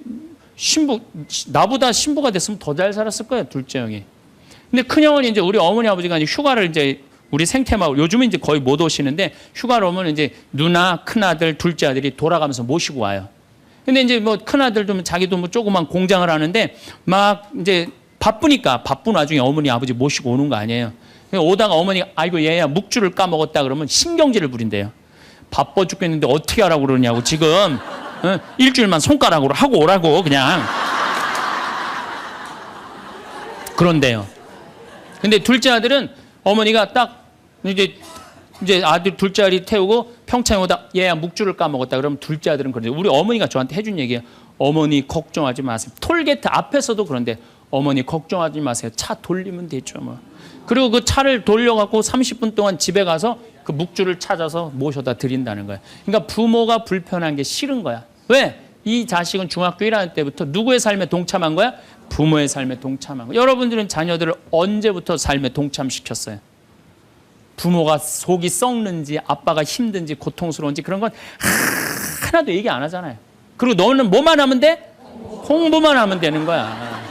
A: 나보다 신부가 됐으면 더 잘 살았을 거예요. 둘째 형이. 근데 큰형은 이제 우리 어머니 아버지가 이제 휴가를 이제 우리 생태마을, 요즘은 이제 거의 못 오시는데 휴가로 오면 이제 누나, 큰아들, 둘째 아들이 돌아가면서 모시고 와요. 근데 이제 큰아들도 자기도 조그만 공장을 하는데 막 이제 바쁘니까 바쁜 와중에 어머니, 아버지 모시고 오는 거 아니에요. 오다가 어머니가 아이고 얘야 묵주를 까먹었다 그러면 신경질을 부린대요. 바빠 죽겠는데 어떻게 하라고 그러냐고 지금. 일주일만 손가락으로 하고 오라고 그냥. 그런데요. 근데 둘째 아들은 어머니가 딱 이제 아들 둘째 아들이 태우고 평창에 오다 얘야 묵주를 까먹었다. 그러면 둘째 아들은 그런데 우리 어머니가 저한테 해준 얘기예요. 어머니 걱정하지 마세요. 톨게이트 앞에서도 그런데 어머니 걱정하지 마세요. 차 돌리면 되죠 뭐. 그리고 그 차를 돌려갖고 30분 동안 집에 가서 그 묵주를 찾아서 모셔다 드린다는 거야. 그러니까 부모가 불편한 게 싫은 거야. 왜? 이 자식은 중학교 1학년 때부터 누구의 삶에 동참한 거야? 부모의 삶에 동참한 거야. 여러분들은 자녀들을 언제부터 삶에 동참시켰어요? 부모가 속이 썩는지 아빠가 힘든지 고통스러운지 그런 건 하나도 얘기 안 하잖아요. 그리고 너는 뭐만 하면 돼? 공부만 하면 되는 거야.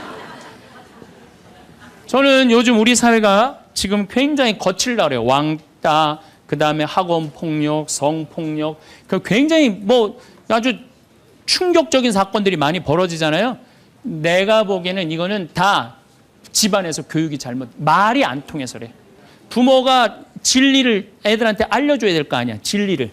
A: 저는 요즘 우리 사회가 지금 굉장히 거칠다 그래요. 왕따, 그 다음에 학원 폭력, 성폭력, 굉장히 뭐 아주 충격적인 사건들이 많이 벌어지잖아요. 내가 보기에는 이거는 다 집안에서 교육이 잘못, 말이 안 통해서 그래. 부모가 진리를 애들한테 알려줘야 될 거 아니야, 진리를.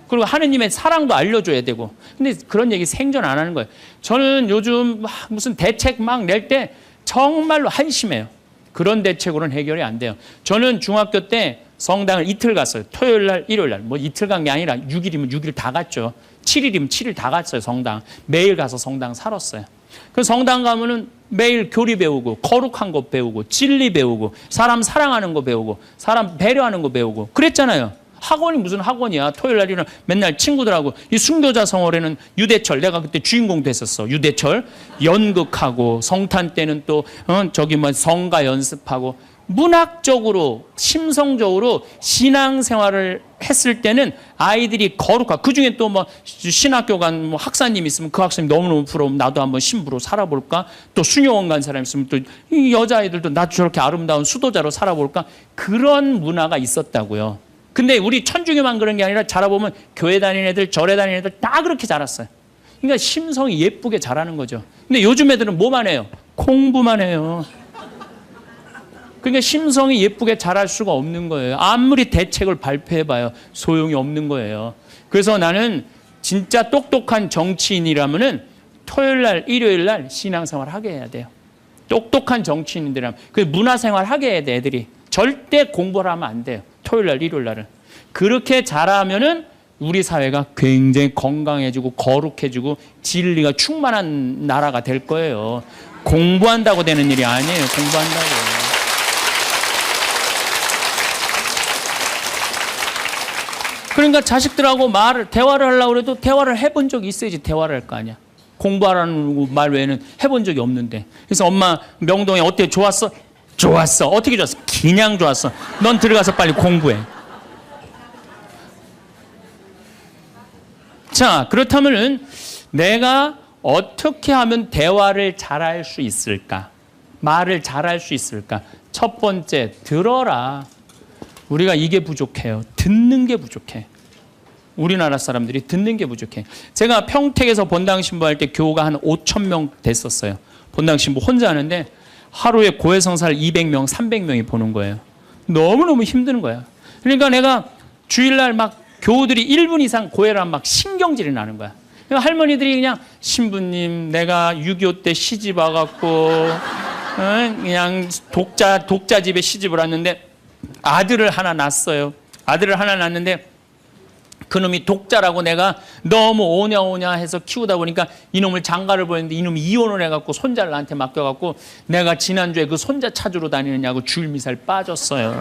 A: 그리고 하느님의 사랑도 알려줘야 되고. 근데 그런 얘기 생전 안 하는 거예요. 저는 요즘 무슨 대책 막 낼 때 정말로 한심해요. 그런 대책으로는 해결이 안 돼요. 저는 중학교 때 성당을 이틀 갔어요. 토요일 날, 일요일 날. 뭐 이틀 간 게 아니라 6일이면 6일 다 갔죠. 7일이면 7일 다 갔어요, 성당. 매일 가서 성당 살았어요. 그 성당 가면은 매일 교리 배우고, 거룩한 것 배우고, 진리 배우고, 사람 사랑하는 거 배우고, 사람 배려하는 거 배우고. 그랬잖아요. 학원이 무슨 학원이야. 토요일 날이는 맨날 친구들하고 이 순교자 성월에는 유대철, 내가 그때 주인공 됐었어. 유대철 연극하고 성탄 때는 또 저기 뭐 성가 연습하고 문학적으로 심성적으로 신앙생활을 했을 때는 아이들이 거룩하고 그중에 또 뭐 신학교 간 뭐 학사님 있으면 그 학생님 너무너무 부러우면 나도 한번 신부로 살아볼까? 또 수녀원 간 사람 있으면 또 이 여자아이들도 나도 저렇게 아름다운 수도자로 살아볼까? 그런 문화가 있었다고요. 근데 우리 천주교만 그런 게 아니라 자라보면 교회 다니는 애들, 절에 다니는 애들 다 그렇게 자랐어요. 그러니까 심성이 예쁘게 자라는 거죠. 근데 요즘 애들은 뭐만 해요? 공부만 해요. 그러니까 심성이 예쁘게 자랄 수가 없는 거예요. 아무리 대책을 발표해봐요. 소용이 없는 거예요. 그래서 나는 진짜 똑똑한 정치인이라면은 토요일 날, 일요일 날 신앙생활 하게 해야 돼요. 똑똑한 정치인들이라면. 그 문화생활 하게 해야 돼, 애들이. 절대 공부를 하면 안 돼요. 토요일 날, 일요일 날은. 그렇게 잘하면은 우리 사회가 굉장히 건강해지고 거룩해지고 진리가 충만한 나라가 될 거예요. 공부한다고 되는 일이 아니에요. 공부한다고. 그러니까 자식들하고 대화를 하려고 해도 대화를 해본 적이 있어야지 대화를 할 거 아니야. 공부하라는 말 외에는 해본 적이 없는데. 그래서 엄마 명동에 어때? 좋았어? 좋았어. 어떻게 좋았어? 그냥 좋았어. 넌 들어가서 빨리 공부해. 자, 그렇다면은 내가 어떻게 하면 대화를 잘할 수 있을까? 말을 잘할 수 있을까? 첫 번째, 들어라. 우리가 이게 부족해요. 듣는 게 부족해. 우리나라 사람들이 듣는 게 부족해. 제가 평택에서 본당 신부할 때 교우가 한 5,000명 됐었어요. 본당 신부 혼자 하는데 하루에 고해성사를 200명, 300명이 보는 거예요. 너무너무 힘드는 거야. 그러니까 내가 주일날 막 교우들이 1분 이상 고해를 하면 막 신경질이 나는 거야. 그러니까 할머니들이 그냥 신부님 내가 6.25 때 시집 와갖고 그냥 독자 집에 시집을 왔는데 아들을 하나 낳았어요. 아들을 하나 낳았는데 그놈이 독자라고 내가 너무 오냐오냐 해서 키우다 보니까 이놈을 장가를 보냈는데 이놈이 이혼을 해갖고 손자를 나한테 맡겨갖고 내가 지난주에 그 손자 찾으러 다니느냐고 주일미사를 빠졌어요.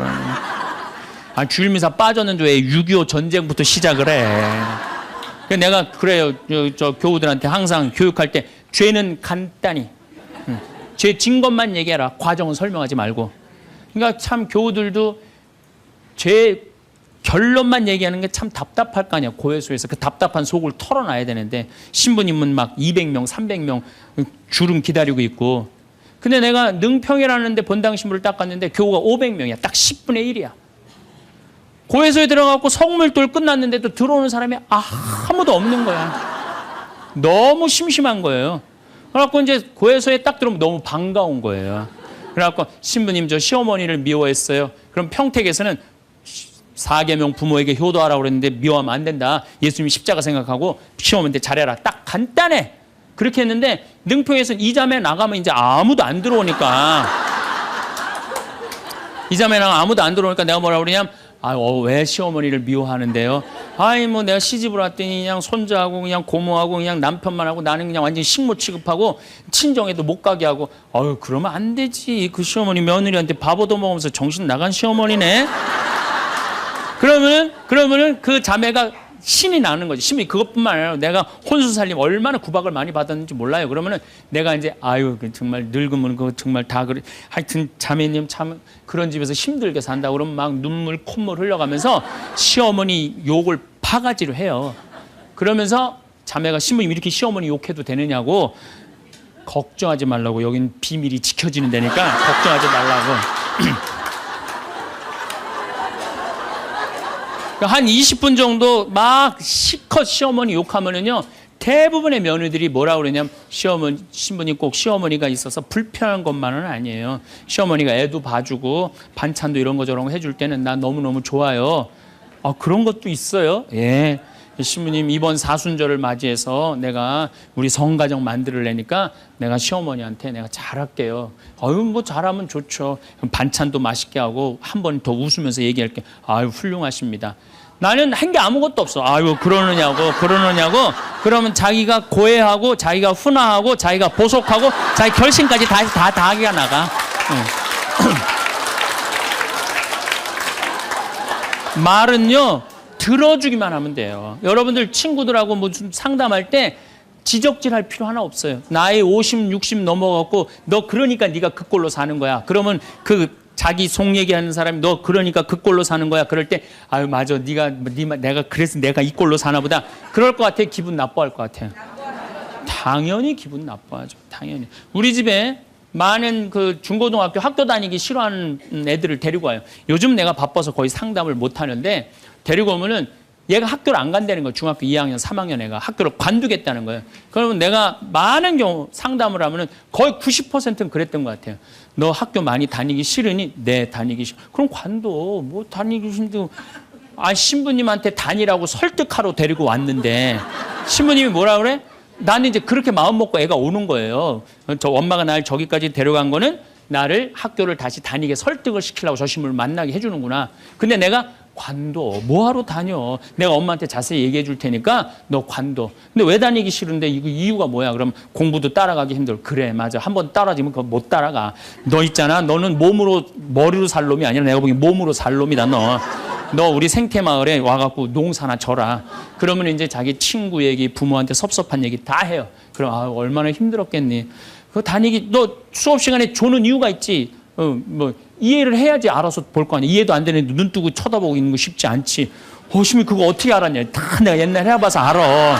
A: 아, 주일미사 빠졌는데 왜 6.25 전쟁부터 시작을 해. 그래서 내가 그래요. 저 교우들한테 항상 교육할 때 죄는 간단히 죄 진 것만 얘기해라. 과정은 설명하지 말고. 그러니까 참 교우들도 죄 결론만 얘기하는 게 참 답답할 거 아니야. 고해소에서 그 답답한 속을 털어놔야 되는데 신부님은 막 200명, 300명 주름 기다리고 있고. 근데 내가 능평이라는 데 본당 신부를 딱 갔는데 교우가 500명이야. 딱 10분의 1이야. 고해소에 들어가고 성물돌 끝났는데도 들어오는 사람이 아무도 없는 거야. 너무 심심한 거예요. 그래갖고 이제 고해소에 딱 들어오면 너무 반가운 거예요. 그래갖고 신부님 저 시어머니를 미워했어요. 그럼 평택에서는 4계명 부모에게 효도하라고 그랬는데 미워하면 안 된다. 예수님이 십자가 생각하고 시어머니한테 잘해라. 딱 간단해. 그렇게 했는데 능평에서는 이 자매 나가면 이제 아무도 안 들어오니까 이 자매 나가면 아무도 안 들어오니까 내가 뭐라고 그러냐면 왜 시어머니를 미워하는데요? 뭐 내가 시집을 왔더니 그냥 손자하고 그냥 고모하고 그냥 남편만 하고 나는 그냥 완전 식모 취급하고 친정에도 못 가게 하고 그러면 안 되지. 그 시어머니 며느리한테 밥 얻어먹으면서 정신 나간 시어머니네. 그러면은 그 자매가 신이 나는 거지. 신이 그것뿐만 아니라 내가 혼수살림 얼마나 구박을 많이 받았는지 몰라요. 그러면은 내가 이제 정말 늙으면 그거 정말 다 그래. 하여튼 자매님 참 그런 집에서 힘들게 산다 그러면 막 눈물 콧물 흘려가면서 시어머니 욕을 바가지로 해요. 그러면서 자매가 신부님 이렇게 시어머니 욕해도 되느냐고 걱정하지 말라고. 여긴 비밀이 지켜지는 데니까 걱정하지 말라고. 한 20분 정도 막 실컷 시어머니 욕하면은요, 대부분의 며느리들이 뭐라고 그러냐면 신부님 꼭 시어머니가 있어서 불편한 것만은 아니에요. 시어머니가 애도 봐주고 반찬도 이런 거 저런 거 해줄 때는 난 너무너무 좋아요. 그런 것도 있어요. 예. 신부님 이번 사순절을 맞이해서 내가 우리 성가정 만들려니까 내가 시어머니한테 내가 잘할게요. 뭐 잘하면 좋죠. 반찬도 맛있게 하고 한 번 더 웃으면서 얘기할게. 훌륭하십니다. 나는 한 게 아무것도 없어. 그러느냐고. 그러면 자기가 고해하고 자기가 훈화하고 자기가 보속하고 자기 결심까지 다 하기가 나가. 말은요, 들어주기만 하면 돼요. 여러분들 친구들하고 뭐 좀 상담할 때 지적질할 필요 하나 없어요. 나이 50, 60 넘어갔고 너 그러니까 네가 그 꼴로 사는 거야. 그러면 자기 속 얘기하는 사람이 너 그러니까 그 꼴로 사는 거야. 그럴 때 맞아. 내가 그래서 내가 이 꼴로 사나 보다. 그럴 것 같아. 기분 나빠할 것 같아요. 당연히 기분 나빠하죠. 당연히. 우리 집에 많은 그 중고등학교 학교 다니기 싫어하는 애들을 데리고 와요. 요즘 내가 바빠서 거의 상담을 못 하는데 데리고 오면은 얘가 학교를 안 간다는 거예요. 중학교 2학년, 3학년 애가 학교를 관두겠다는 거예요. 그러면 내가 많은 경우 상담을 하면은 거의 90%는 그랬던 것 같아요. 너 학교 많이 다니기 싫으니? 네, 다니기 싫어. 그럼 관둬. 뭐 다니기 힘들고. 신부님한테 다니라고 설득하러 데리고 왔는데 신부님이 뭐라 그래? 나는 이제 그렇게 마음 먹고 애가 오는 거예요. 저 엄마가 날 저기까지 데려간 거는 나를 학교를 다시 다니게 설득을 시키려고 저 신부를 만나게 해주는구나. 근데 내가 관둬. 뭐하러 다녀? 내가 엄마한테 자세히 얘기해 줄 테니까 너 관둬. 근데 왜 다니기 싫은데 이유가 뭐야? 그럼 공부도 따라가기 힘들어. 그래, 맞아. 한번 따라지면 그거 못 따라가. 너 있잖아. 너는 머리로 살 놈이 아니라 내가 보기엔 몸으로 살 놈이다, 너. 너 우리 생태마을에 와갖고 농사나 져라. 그러면 이제 자기 친구 얘기, 부모한테 섭섭한 얘기 다 해요. 그럼 얼마나 힘들었겠니? 그 다니기, 너 수업 시간에 조는 이유가 있지. 이해를 해야지 알아서 볼 거 아니야. 이해도 안 되는데 눈 뜨고 쳐다보고 있는 거 쉽지 않지. 신부님 그거 어떻게 알았냐. 다 내가 옛날에 해봐서 알아.